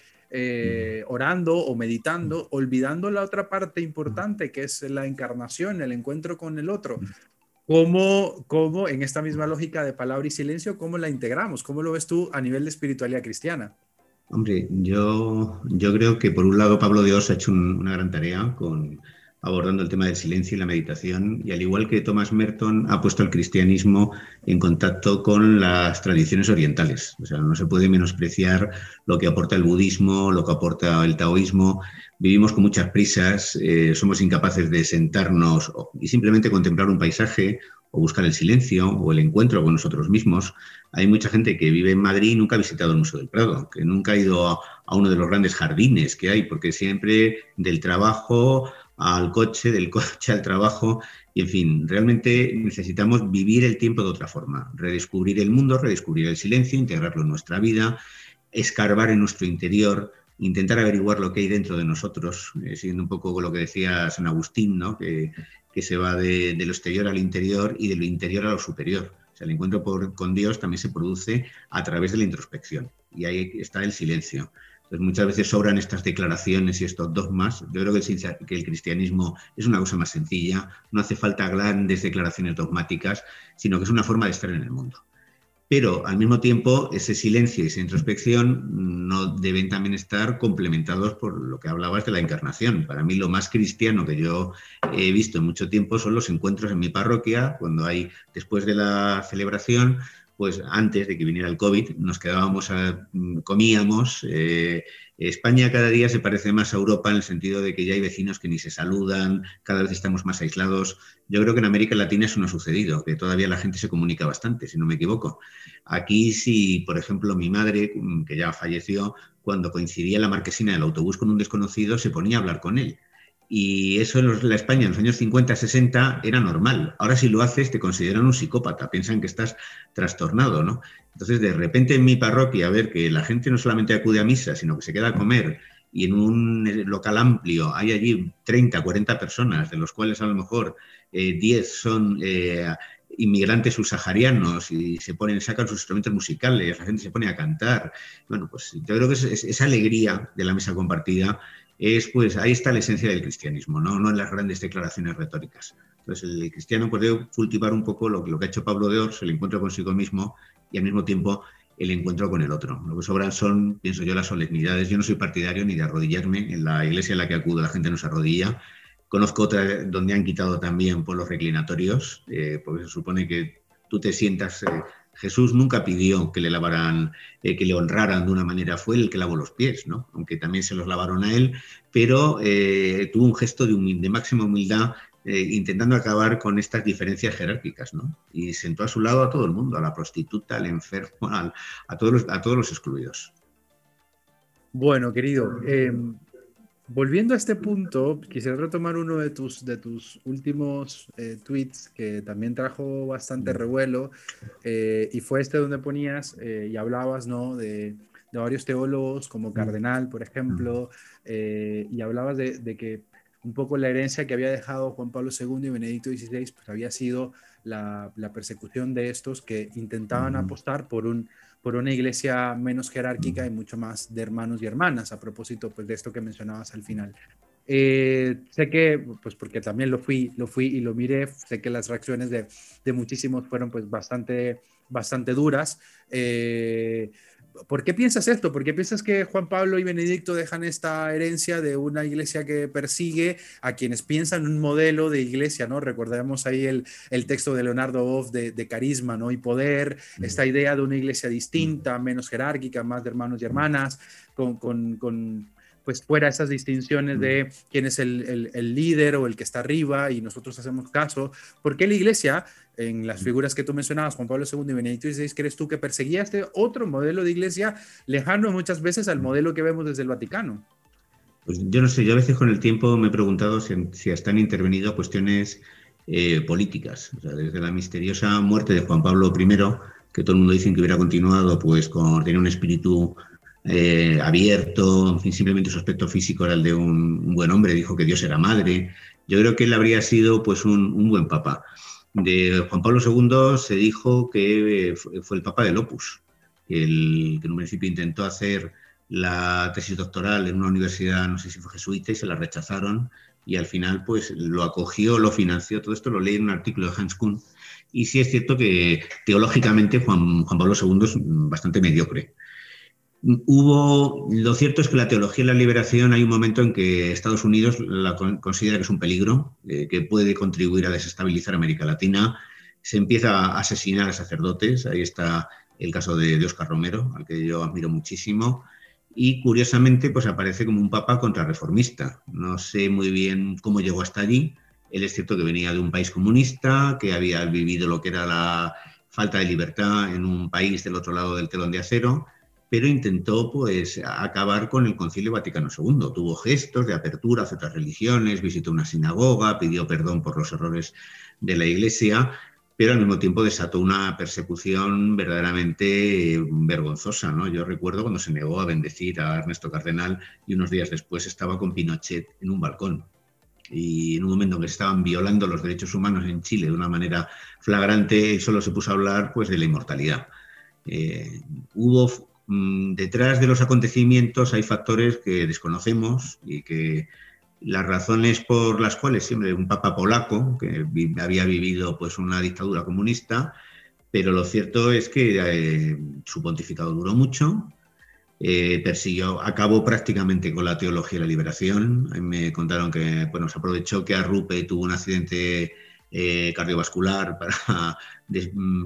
orando o meditando, olvidando la otra parte importante que es la encarnación, el encuentro con el otro. ¿Cómo en esta misma lógica de palabra y silencio, cómo la integramos? ¿Cómo lo ves tú a nivel de espiritualidad cristiana? Hombre, yo creo que por un lado Pablo de Ors ha hecho una gran tarea abordando el tema del silencio y la meditación, y al igual que Thomas Merton ha puesto el cristianismo en contacto con las tradiciones orientales. O sea, no se puede menospreciar lo que aporta el budismo, lo que aporta el taoísmo. Vivimos con muchas prisas, somos incapaces de sentarnos y simplemente contemplar un paisaje o buscar el silencio o el encuentro con nosotros mismos. Hay mucha gente que vive en Madrid y nunca ha visitado el Museo del Prado, que nunca ha ido a uno de los grandes jardines que hay, porque siempre del trabajo al coche, del coche al trabajo, y en fin, realmente necesitamos vivir el tiempo de otra forma, redescubrir el mundo, redescubrir el silencio, integrarlo en nuestra vida, escarbar en nuestro interior, intentar averiguar lo que hay dentro de nosotros, siguiendo un poco con lo que decía San Agustín, ¿no? que se va de lo exterior al interior y de lo interior a lo superior. O sea, el encuentro con Dios también se produce a través de la introspección, y ahí está el silencio. Entonces, muchas veces sobran estas declaraciones y estos dogmas. Yo creo que el cristianismo es una cosa más sencilla, no hace falta grandes declaraciones dogmáticas, sino que es una forma de estar en el mundo. Pero, al mismo tiempo, ese silencio y esa introspección no deben también estar complementados por lo que hablabas de la encarnación. Para mí, lo más cristiano que yo he visto en mucho tiempo son los encuentros en mi parroquia, cuando hay, después de la celebración, pues antes de que viniera el COVID, nos quedábamos, comíamos. España cada día se parece más a Europa en el sentido de que ya hay vecinos que ni se saludan, cada vez estamos más aislados. Yo creo que en América Latina eso no ha sucedido, que todavía la gente se comunica bastante, si no me equivoco. Aquí sí, por ejemplo, mi madre, que ya falleció, cuando coincidía en la marquesina del autobús con un desconocido, se ponía a hablar con él. Y eso en la España en los años 50, 60 era normal. Ahora si lo haces te consideran un psicópata, piensan que estás trastornado, ¿no? Entonces de repente en mi parroquia ver que la gente no solamente acude a misa, sino que se queda a comer, y en un local amplio hay allí 30, 40 personas, de los cuales a lo mejor 10 son inmigrantes subsaharianos y sacan sus instrumentos musicales, la gente se pone a cantar. Bueno, pues yo creo que esa alegría de la mesa compartida pues ahí está la esencia del cristianismo, no en las grandes declaraciones retóricas. Entonces el cristiano puede cultivar un poco lo que ha hecho Pablo de Ors, el encuentro consigo mismo y al mismo tiempo el encuentro con el otro. Lo que sobran son, pienso yo, las solemnidades. Yo no soy partidario ni de arrodillarme. En la iglesia en la que acudo la gente no se arrodilla. Conozco otra donde han quitado también por los reclinatorios, porque se supone que tú te sientas... Jesús nunca pidió que le lavaran, que le honraran de una manera, fue el que lavó los pies, ¿no? Aunque también se los lavaron a él, pero tuvo un gesto de máxima humildad, intentando acabar con estas diferencias jerárquicas, ¿no? Y sentó a su lado a todo el mundo, a la prostituta, al enfermo, a todos los excluidos. Bueno, querido, Volviendo a este punto, quisiera retomar uno de tus últimos tweets que también trajo bastante revuelo, y fue este donde ponías y hablabas, ¿no? De varios teólogos como Cardenal, por ejemplo, y hablabas de que un poco la herencia que había dejado Juan Pablo II y Benedicto XVI pues había sido la persecución de estos que intentaban apostar por una iglesia menos jerárquica y mucho más de hermanos y hermanas, a propósito pues, de esto que mencionabas al final. Sé que, pues porque también lo fui y lo miré, sé que las reacciones de muchísimos fueron pues bastante duras. ¿Por qué piensas esto? ¿Por qué piensas que Juan Pablo y Benedicto dejan esta herencia de una iglesia que persigue a quienes piensan un modelo de iglesia, ¿no? Recordemos ahí el texto de Leonardo Boff de carisma, ¿no? Y poder, esta idea de una iglesia distinta, menos jerárquica, más de hermanos y hermanas, con pues fuera esas distinciones de quién es el líder o el que está arriba y nosotros hacemos caso. ¿Por qué la iglesia, en las figuras que tú mencionabas, Juan Pablo II y Benedicto XVI, crees tú que perseguía este otro modelo de iglesia lejano muchas veces al modelo que vemos desde el Vaticano? Pues yo no sé, yo a veces con el tiempo me he preguntado si hasta han intervenido cuestiones políticas. O sea, desde la misteriosa muerte de Juan Pablo I, que todo el mundo dice que hubiera continuado, pues tenía un espíritu abierto, en fin, simplemente su aspecto físico era el de un buen hombre, dijo que Dios era madre. Yo creo que él habría sido pues un buen papa. De Juan Pablo II se dijo que fue el papa del Opus, que en un principio intentó hacer la tesis doctoral en una universidad, no sé si fue jesuita, y se la rechazaron, y al final pues lo acogió, lo financió. Todo esto lo leí en un artículo de Hans Kuhn, y sí es cierto que teológicamente Juan Pablo II es bastante mediocre. Lo cierto es que la teología de la liberación, hay un momento en que Estados Unidos la considera que es un peligro, que puede contribuir a desestabilizar América Latina. Se empieza a asesinar a sacerdotes. Ahí está el caso de Óscar Romero, al que yo admiro muchísimo. Y curiosamente, pues aparece como un papa contrarreformista. No sé muy bien cómo llegó hasta allí. Él es cierto que venía de un país comunista, que había vivido lo que era la falta de libertad en un país del otro lado del telón de acero, pero intentó pues acabar con el Concilio Vaticano II. Tuvo gestos de apertura hacia otras religiones, visitó una sinagoga, pidió perdón por los errores de la Iglesia, pero al mismo tiempo desató una persecución verdaderamente vergonzosa, ¿no? Yo recuerdo cuando se negó a bendecir a Ernesto Cardenal y unos días después estaba con Pinochet en un balcón. Y en un momento en que se estaban violando los derechos humanos en Chile de una manera flagrante, solo se puso a hablar pues, de la inmortalidad. Detrás de los acontecimientos hay factores que desconocemos y que las razones por las cuales siempre un papa polaco que había vivido pues una dictadura comunista, pero lo cierto es que su pontificado duró mucho, acabó prácticamente con la teología de la liberación. Me contaron que bueno, se aprovechó que Arrupe tuvo un accidente cardiovascular para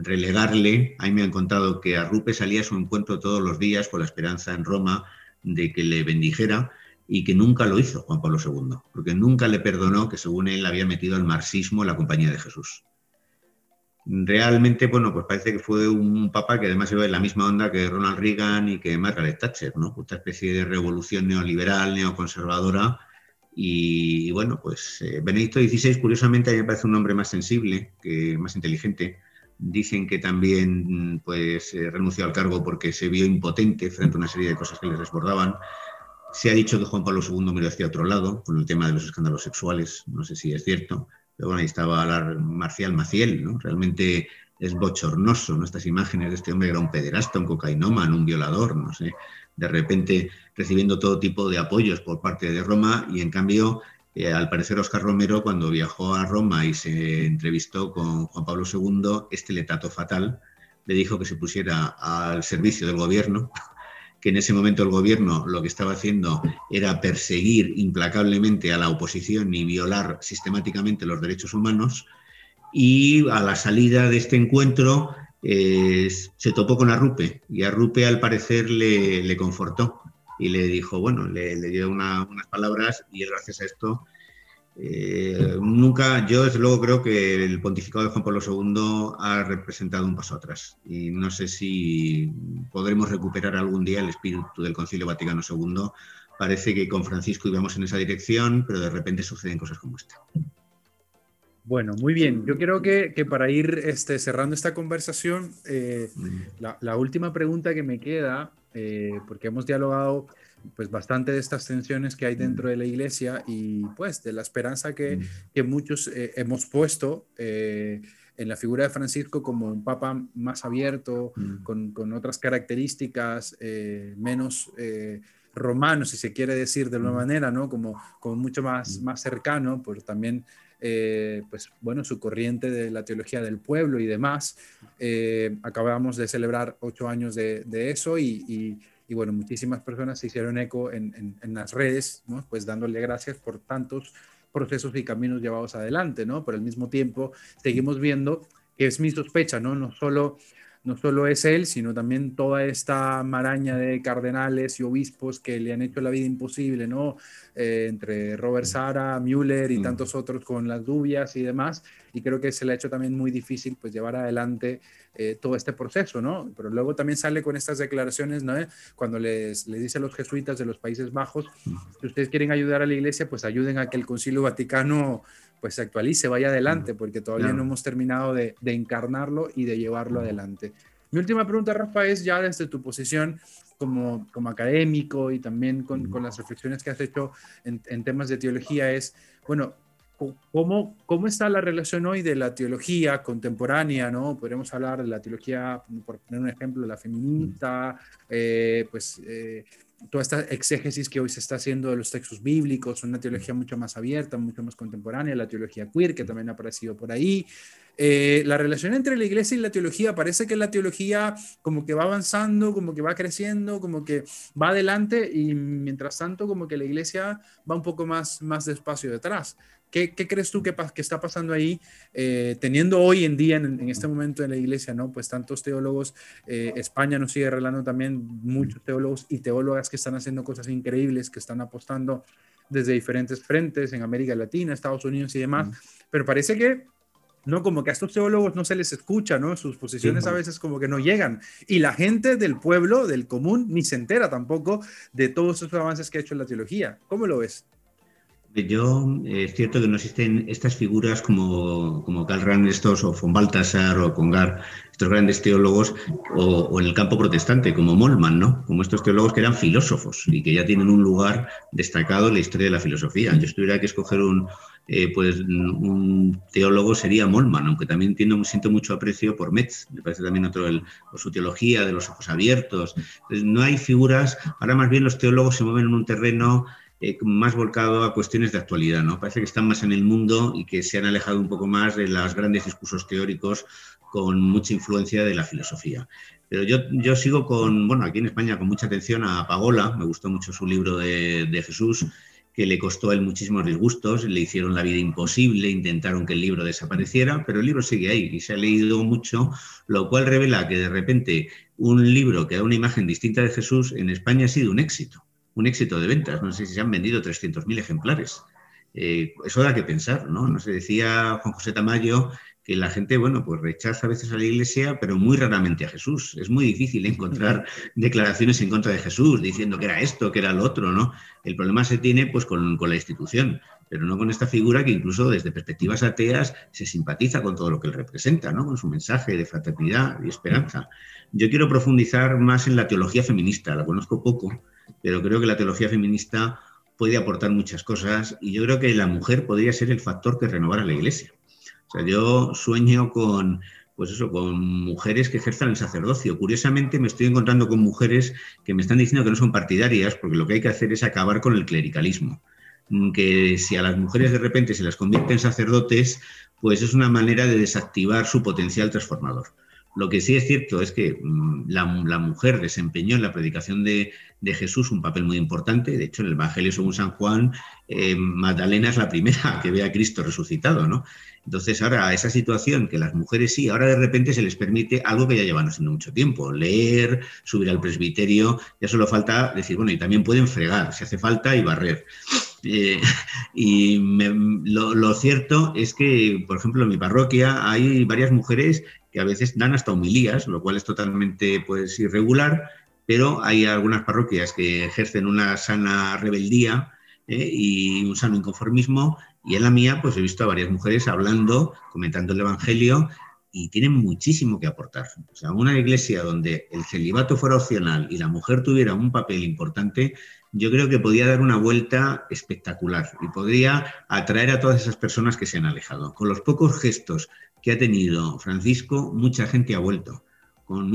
relegarle. Ahí me han contado que Arrupe salía a su encuentro todos los días con la esperanza en Roma de que le bendijera y que nunca lo hizo Juan Pablo II, porque nunca le perdonó que según él había metido el marxismo en la compañía de Jesús. Realmente, bueno, pues parece que fue un papa que además iba en la misma onda que Ronald Reagan y que Margaret Thatcher, ¿no? Esta especie de revolución neoliberal, neoconservadora. Y bueno, pues Benedicto XVI, curiosamente, a mí me parece un hombre más sensible, más inteligente. Dicen que también pues, renunció al cargo porque se vio impotente frente a una serie de cosas que les desbordaban. Se ha dicho que Juan Pablo II miró hacia otro lado con el tema de los escándalos sexuales. No sé si es cierto. Pero bueno, ahí estaba Marcial Maciel, ¿no? Realmente es bochornoso, ¿no? Estas imágenes de este hombre que era un pederasta, un cocainómano, un violador, no sé, de repente recibiendo todo tipo de apoyos por parte de Roma y en cambio, al parecer Óscar Romero, cuando viajó a Roma y se entrevistó con Juan Pablo II, le trató fatal, le dijo que se pusiera al servicio del gobierno, que en ese momento el gobierno lo que estaba haciendo era perseguir implacablemente a la oposición y violar sistemáticamente los derechos humanos. Y a la salida de este encuentro se topó con Arrupe y Arrupe al parecer le confortó y le dijo, bueno, le dio unas palabras y él gracias a esto yo desde luego creo que el pontificado de Juan Pablo II ha representado un paso atrás y no sé si podremos recuperar algún día el espíritu del Concilio Vaticano II, parece que con Francisco íbamos en esa dirección, pero de repente suceden cosas como esta. Bueno, muy bien. Yo creo que para ir cerrando esta conversación, la última pregunta que me queda, porque hemos dialogado pues bastante de estas tensiones que hay dentro de la iglesia y pues de la esperanza que muchos hemos puesto en la figura de Francisco como un papa más abierto, con otras características menos romano, si se quiere decir de alguna manera, ¿no? Como mucho más cercano, pues también pues bueno, su corriente de la teología del pueblo y demás. Acabamos de celebrar 8 años de eso y bueno, muchísimas personas se hicieron eco en las redes, ¿no? Pues dándole gracias por tantos procesos y caminos llevados adelante, ¿no? Pero al mismo tiempo seguimos viendo que es mi sospecha, ¿no? No solo es él, sino también toda esta maraña de cardenales y obispos que le han hecho la vida imposible, ¿no? Entre Robert Sara, Müller y tantos otros con las dubias y demás, y creo que se le ha hecho también muy difícil pues llevar adelante todo este proceso, ¿no? Pero luego también sale con estas declaraciones, ¿no? Cuando le dice a los jesuitas de los Países Bajos, si ustedes quieren ayudar a la iglesia, pues ayuden a que el Concilio Vaticano pues se actualice, vaya adelante, porque todavía no hemos terminado de encarnarlo y de llevarlo adelante. Mi última pregunta, Rafa, es ya desde tu posición como académico y también con las reflexiones que has hecho en temas de teología, es, bueno, ¿cómo está la relación hoy de la teología contemporánea, ¿no? Podríamos hablar de la teología, por poner un ejemplo, la feminista, toda esta exégesis que hoy se está haciendo de los textos bíblicos, una teología mucho más abierta, mucho más contemporánea, la teología queer, que también ha aparecido por ahí. La relación entre la iglesia y la teología, parece que la teología como que va avanzando, como que va creciendo, como que va adelante y mientras tanto como que la iglesia va un poco más despacio detrás. ¿Qué crees tú que está pasando ahí, teniendo hoy en día, en este momento en la iglesia, ¿no? Pues tantos teólogos, España nos sigue revelando también muchos teólogos y teólogas que están haciendo cosas increíbles, que están apostando desde diferentes frentes en América Latina, Estados Unidos y demás, pero parece que, ¿no? Como que a estos teólogos no se les escucha, ¿no? Sus posiciones a veces como que no llegan. Y la gente del pueblo, del común, ni se entera tampoco de todos esos avances que ha hecho la teología. ¿Cómo lo ves? Es cierto que no existen estas figuras como Karl Rahner o von Balthasar o Congar, estos grandes teólogos, o en el campo protestante, como Moltmann, ¿no? Como estos teólogos que eran filósofos y que ya tienen un lugar destacado en la historia de la filosofía. Yo si tuviera que escoger un teólogo sería Moltmann, aunque también siento mucho aprecio por Metz, me parece también otro, por su teología de los ojos abiertos. Entonces, no hay figuras, ahora más bien los teólogos se mueven en un terreno más volcado a cuestiones de actualidad, ¿no? Parece que están más en el mundo y que se han alejado un poco más de los grandes discursos teóricos con mucha influencia de la filosofía. Pero yo sigo aquí en España con mucha atención a Pagola, me gustó mucho su libro de Jesús, que le costó a él muchísimos disgustos, le hicieron la vida imposible, intentaron que el libro desapareciera, pero el libro sigue ahí y se ha leído mucho, lo cual revela que de repente un libro que da una imagen distinta de Jesús en España ha sido un éxito de ventas. No sé si se han vendido 300.000 ejemplares. Eso da que pensar, ¿no? Nos decía Juan José Tamayo que la gente, pues rechaza a veces a la Iglesia, pero muy raramente a Jesús. Es muy difícil encontrar declaraciones en contra de Jesús, diciendo que era esto, que era lo otro, ¿no? El problema se tiene, pues, con la institución, pero no con esta figura que incluso desde perspectivas ateas se simpatiza con todo lo que él representa, ¿no? Con su mensaje de fraternidad y esperanza. Yo quiero profundizar más en la teología feminista, la conozco poco, pero creo que la teología feminista puede aportar muchas cosas y yo creo que la mujer podría ser el factor que renovara la Iglesia. O sea, yo sueño con mujeres que ejerzan el sacerdocio. Curiosamente me estoy encontrando con mujeres que me están diciendo que no son partidarias porque lo que hay que hacer es acabar con el clericalismo. Que si a las mujeres de repente se las convierte en sacerdotes, pues es una manera de desactivar su potencial transformador. Lo que sí es cierto es que la mujer desempeñó en la predicación de Jesús un papel muy importante. De hecho, en el Evangelio según San Juan, Magdalena es la primera que ve a Cristo resucitado, ¿no? Entonces, ahora esa situación que las mujeres sí, ahora de repente se les permite algo que ya llevan haciendo mucho tiempo, leer, subir al presbiterio, ya solo falta decir, y también pueden fregar, si hace falta, y barrer. Lo cierto es que, por ejemplo, en mi parroquia hay varias mujeres que a veces dan hasta homilías, lo cual es totalmente irregular, pero hay algunas parroquias que ejercen una sana rebeldía y un sano inconformismo, y en la mía pues he visto a varias mujeres hablando, comentando el Evangelio, y tienen muchísimo que aportar. O sea, una iglesia donde el celibato fuera opcional y la mujer tuviera un papel importante, yo creo que podría dar una vuelta espectacular y podría atraer a todas esas personas que se han alejado. Con los pocos gestos que ha tenido Francisco, mucha gente ha vuelto. Con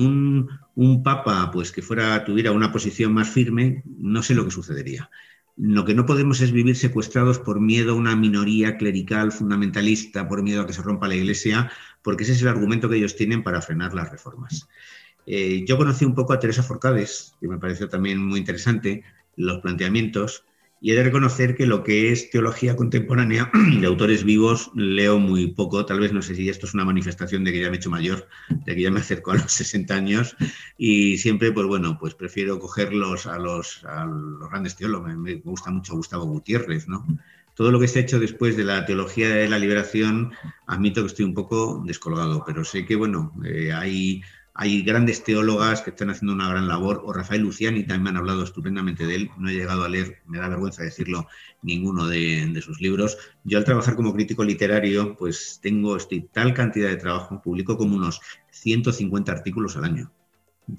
un papa pues, que tuviera una posición más firme, no sé lo que sucedería. Lo que no podemos es vivir secuestrados por miedo a una minoría clerical fundamentalista, por miedo a que se rompa la iglesia, porque ese es el argumento que ellos tienen para frenar las reformas. Yo conocí un poco a Teresa Forcades, que me pareció también muy interesante, los planteamientos, y he de reconocer que lo que es teología contemporánea de autores vivos leo muy poco. Tal vez, no sé si esto es una manifestación de que ya me he hecho mayor, de que ya me acerco a los 60 años, y siempre, pues bueno, pues prefiero cogerlos a los grandes teólogos. Me gusta mucho Gustavo Gutiérrez, ¿no? Todo lo que se ha hecho después de la teología de la liberación, admito que estoy un poco descolgado, pero sé que, bueno, hay grandes teólogas que están haciendo una gran labor, o Rafael Luciani también me han hablado estupendamente de él. No he llegado a leer, me da vergüenza decirlo, ninguno de sus libros. Yo, al trabajar como crítico literario, pues estoy tal cantidad de trabajo, publico como unos 150 artículos al año,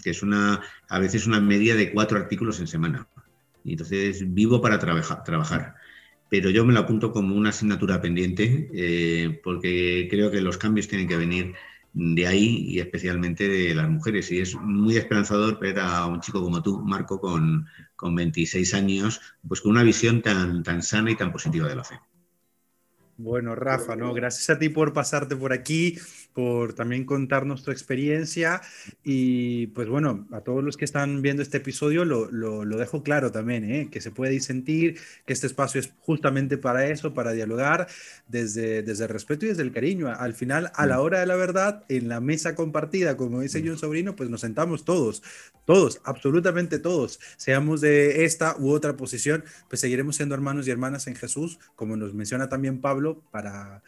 que es a veces una media de 4 artículos en semana. Y entonces vivo para trabajar. Pero yo me lo apunto como una asignatura pendiente, porque creo que los cambios tienen que venir de ahí, y especialmente de las mujeres. Y es muy esperanzador ver a un chico como tú, Marco, con 26 años, pues con una visión tan sana y tan positiva de la fe. Bueno, Rafa, ¿no? Gracias a ti por pasarte por aquí, por también contarnos tu experiencia, y pues bueno, a todos los que están viendo este episodio lo dejo claro también, ¿eh? Que se puede disentir, que este espacio es justamente para eso, para dialogar desde el respeto y desde el cariño. Al final, a la hora de la verdad, en la mesa compartida, como dice John Sobrino, pues nos sentamos todos, absolutamente todos, seamos de esta u otra posición, pues seguiremos siendo hermanos y hermanas en Jesús, como nos menciona también Pablo, para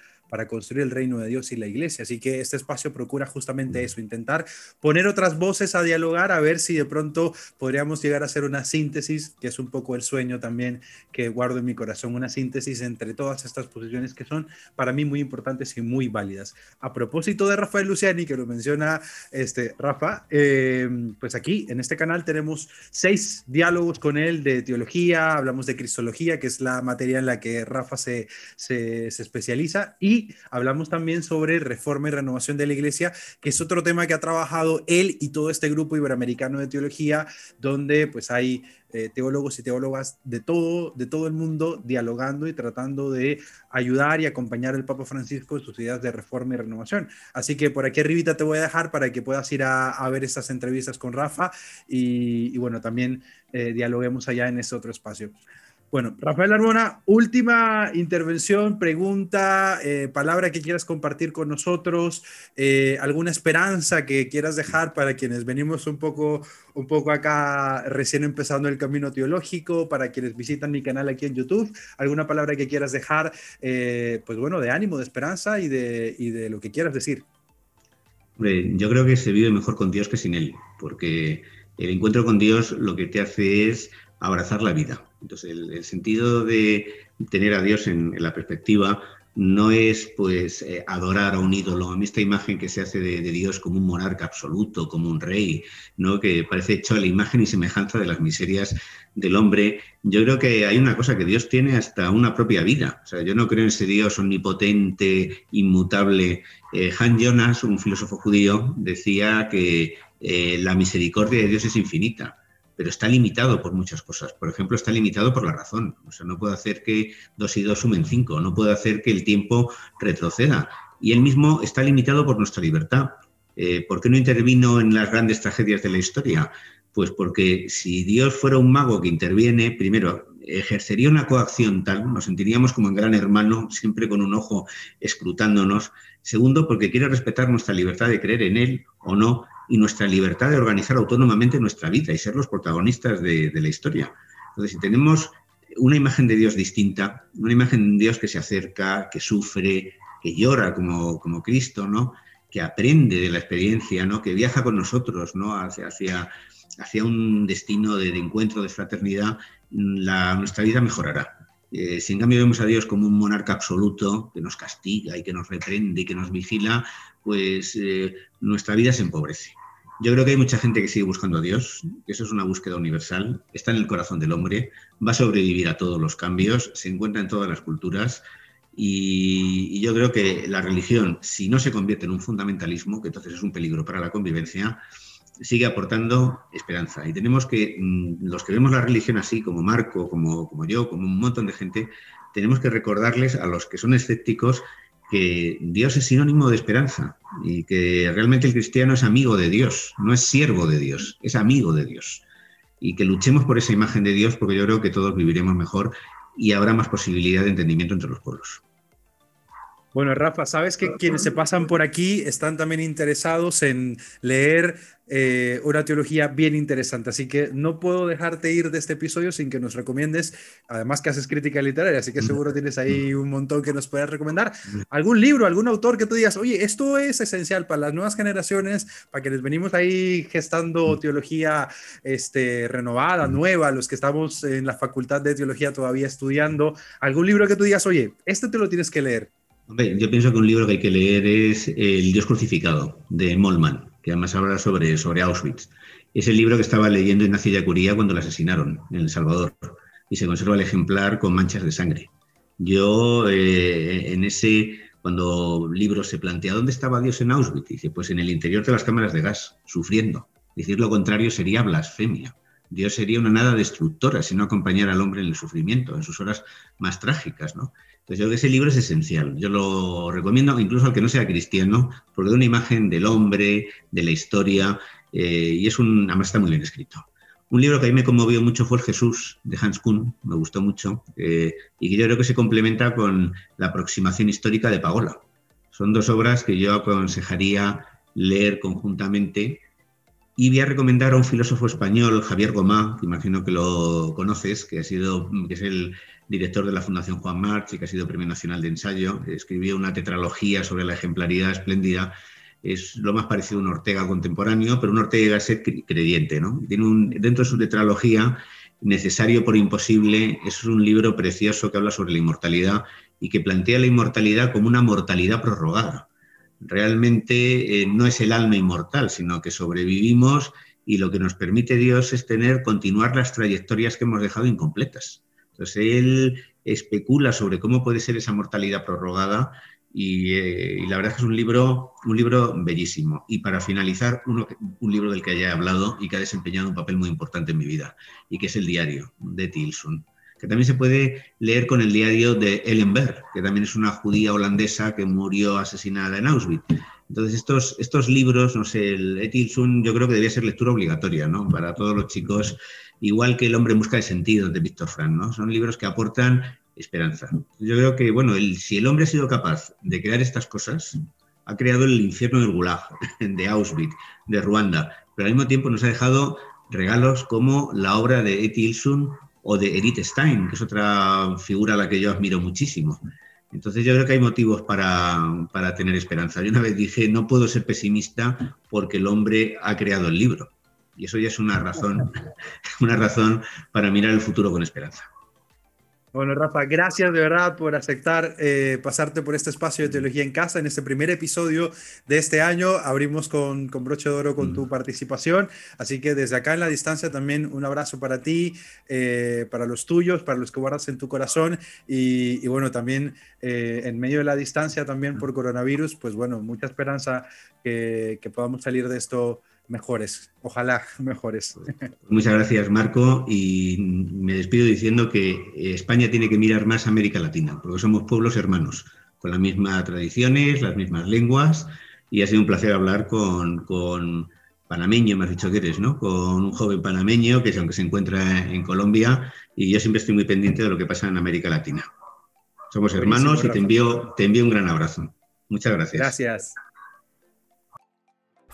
construir el reino de Dios y la iglesia. Así que este espacio procura justamente eso, intentar poner otras voces a dialogar, a ver si de pronto podríamos llegar a hacer una síntesis, que es un poco el sueño también que guardo en mi corazón, una síntesis entre todas estas posiciones que son para mí muy importantes y muy válidas. A propósito de Rafael Luciani, que lo menciona Rafa, pues aquí en este canal tenemos 6 diálogos con él de teología, hablamos de cristología, que es la materia en la que Rafa se especializa, y hablamos también sobre reforma y renovación de la iglesia, que es otro tema que ha trabajado él y todo este grupo iberoamericano de teología, donde pues hay teólogos y teólogas de todo el mundo dialogando y tratando de ayudar y acompañar al Papa Francisco en sus ideas de reforma y renovación. Así que por aquí arribita te voy a dejar para que puedas ir a ver estas entrevistas con Rafa, y bueno, también dialoguemos allá en ese otro espacio. Bueno, Rafael Arbona, última intervención, pregunta, palabra que quieras compartir con nosotros, alguna esperanza que quieras dejar para quienes venimos un poco acá recién empezando el camino teológico, para quienes visitan mi canal aquí en YouTube, alguna palabra que quieras dejar, pues bueno, de ánimo, de esperanza y de lo que quieras decir. Hombre, yo creo que se vive mejor con Dios que sin Él, porque el encuentro con Dios lo que te hace es abrazar la vida. Entonces, el sentido de tener a Dios en la perspectiva no es pues adorar a un ídolo. A mí esta imagen que se hace de Dios como un monarca absoluto, como un rey, ¿no? Que parece hecho a la imagen y semejanza de las miserias del hombre. Yo creo que hay una cosa, que Dios tiene hasta una propia vida. O sea, yo no creo en ese Dios omnipotente, inmutable. Han Jonas, un filósofo judío, decía que la misericordia de Dios es infinita, pero está limitado por muchas cosas. Por ejemplo, está limitado por la razón. O sea, no puede hacer que 2 y 2 sumen 5, no puede hacer que el tiempo retroceda. Y él mismo está limitado por nuestra libertad. ¿Por qué no intervino en las grandes tragedias de la historia? Pues porque si Dios fuera un mago que interviene, primero, ejercería una coacción tal, nos sentiríamos como en Gran Hermano, siempre con un ojo escrutándonos. Segundo, porque quiere respetar nuestra libertad de creer en Él o no, y nuestra libertad de organizar autónomamente nuestra vida y ser los protagonistas de la historia. Entonces, si tenemos una imagen de Dios distinta, una imagen de Dios que se acerca, que sufre, que llora como Cristo, ¿no? Que aprende de la experiencia, ¿no? Que viaja con nosotros, ¿no? hacia hacia un destino de encuentro, de fraternidad, nuestra vida mejorará. Si en cambio vemos a Dios como un monarca absoluto que nos castiga y que nos reprende y que nos vigila, pues nuestra vida se empobrece. Yo creo que hay mucha gente que sigue buscando a Dios, que eso es una búsqueda universal, está en el corazón del hombre, va a sobrevivir a todos los cambios, se encuentra en todas las culturas y yo creo que la religión, si no se convierte en un fundamentalismo, que entonces es un peligro para la convivencia, sigue aportando esperanza. Y tenemos que, los que vemos la religión así, como Marco, como yo, como un montón de gente, tenemos que recordarles a los que son escépticos que Dios es sinónimo de esperanza y que realmente el cristiano es amigo de Dios, no es siervo de Dios, es amigo de Dios. Y que luchemos por esa imagen de Dios porque yo creo que todos viviremos mejor y habrá más posibilidad de entendimiento entre los pueblos. Bueno, Rafa, sabes que quienes se pasan por aquí están también interesados en leer una teología bien interesante, así que no puedo dejarte ir de este episodio sin que nos recomiendes, además que haces crítica literaria, así que seguro tienes ahí un montón que nos puedas recomendar. ¿Algún libro, algún autor que tú digas, oye, esto es esencial para las nuevas generaciones, para quienes venimos ahí gestando teología renovada, nueva, los que estamos en la facultad de teología todavía estudiando? ¿Algún libro que tú digas, oye, este te lo tienes que leer? Hombre, yo pienso que un libro que hay que leer es El Dios crucificado, de Moltmann, que además habla sobre Auschwitz. Es el libro que estaba leyendo Ignacio Ellacuría cuando lo asesinaron en El Salvador y se conserva el ejemplar con manchas de sangre. Yo, cuando el libro se plantea ¿dónde estaba Dios en Auschwitz? Dice, pues en el interior de las cámaras de gas, sufriendo. Decir lo contrario sería blasfemia. Dios sería una nada destructora si no acompañara al hombre en el sufrimiento, en sus horas más trágicas, ¿no? Entonces yo creo que ese libro es esencial. Yo lo recomiendo incluso al que no sea cristiano, porque da una imagen del hombre, de la historia, y además está muy bien escrito. Un libro que a mí me conmovió mucho fue El Jesús, de Hans Kuhn, me gustó mucho, y que yo creo que se complementa con La aproximación histórica de Pagola. Son dos obras que yo aconsejaría leer conjuntamente. Y voy a recomendar a un filósofo español, Javier Gomá, que imagino que lo conoces, que es el director de la Fundación Juan March y que ha sido Premio Nacional de Ensayo. Escribió una tetralogía sobre la ejemplaridad espléndida. Es lo más parecido a un Ortega contemporáneo, pero un Ortega Gasset creyente, ¿no? Tiene dentro de su tetralogía, Necesario por imposible, es un libro precioso que habla sobre la inmortalidad y que plantea la inmortalidad como una mortalidad prorrogada. Realmente no es el alma inmortal, sino que sobrevivimos y lo que nos permite Dios es continuar las trayectorias que hemos dejado incompletas. Entonces él especula sobre cómo puede ser esa mortalidad prorrogada y la verdad es que es un libro bellísimo. Y para finalizar, un libro del que haya hablado y que ha desempeñado un papel muy importante en mi vida y que es El diario de Tilson, que también se puede leer con el diario de Ellen Berg, que también es una judía holandesa que murió asesinada en Auschwitz. Entonces, estos libros, no sé, el Tilson, yo creo que debía ser lectura obligatoria, ¿no? Para todos los chicos, igual que El hombre en busca de sentido, de Víctor Frank, ¿no? Son libros que aportan esperanza. Yo creo que, bueno, si el hombre ha sido capaz de crear estas cosas, ha creado el infierno del Gulag, de Auschwitz, de Ruanda, pero al mismo tiempo nos ha dejado regalos como la obra de Tilson o de Edith Stein, que es otra figura a la que yo admiro muchísimo. Entonces yo creo que hay motivos para tener esperanza. Yo una vez dije, no puedo ser pesimista porque el hombre ha creado el libro. Y eso ya es una razón para mirar el futuro con esperanza. Bueno, Rafa, gracias de verdad por aceptar pasarte por este espacio de Teología en Casa en este primer episodio de este año. Abrimos con broche de oro con tu participación, así que desde acá en la distancia también un abrazo para ti, para los tuyos, para los que guardas en tu corazón y bueno, también en medio de la distancia también por coronavirus, pues bueno, mucha esperanza que podamos salir de esto mejores, ojalá mejores. Muchas gracias, Marco, y me despido diciendo que España tiene que mirar más a América Latina, porque somos pueblos hermanos, con las mismas tradiciones, las mismas lenguas, y ha sido un placer hablar con panameño, me has dicho que eres, ¿no? Con un joven panameño que aunque se encuentra en Colombia, y yo siempre estoy muy pendiente de lo que pasa en América Latina. Somos hermanos y te envío un gran abrazo. Muchas gracias. Gracias.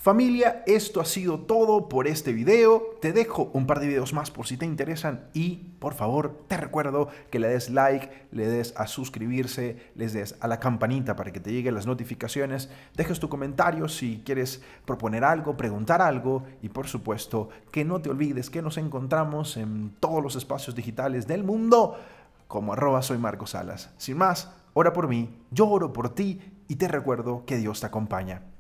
Familia, esto ha sido todo por este video. Te dejo un par de videos más por si te interesan y por favor te recuerdo que le des like, le des a suscribirse, les des a la campanita para que te lleguen las notificaciones, dejes tu comentario si quieres proponer algo, preguntar algo y por supuesto que no te olvides que nos encontramos en todos los espacios digitales del mundo como @soymarcosalas. Sin más, ora por mí, yo oro por ti y te recuerdo que Dios te acompaña.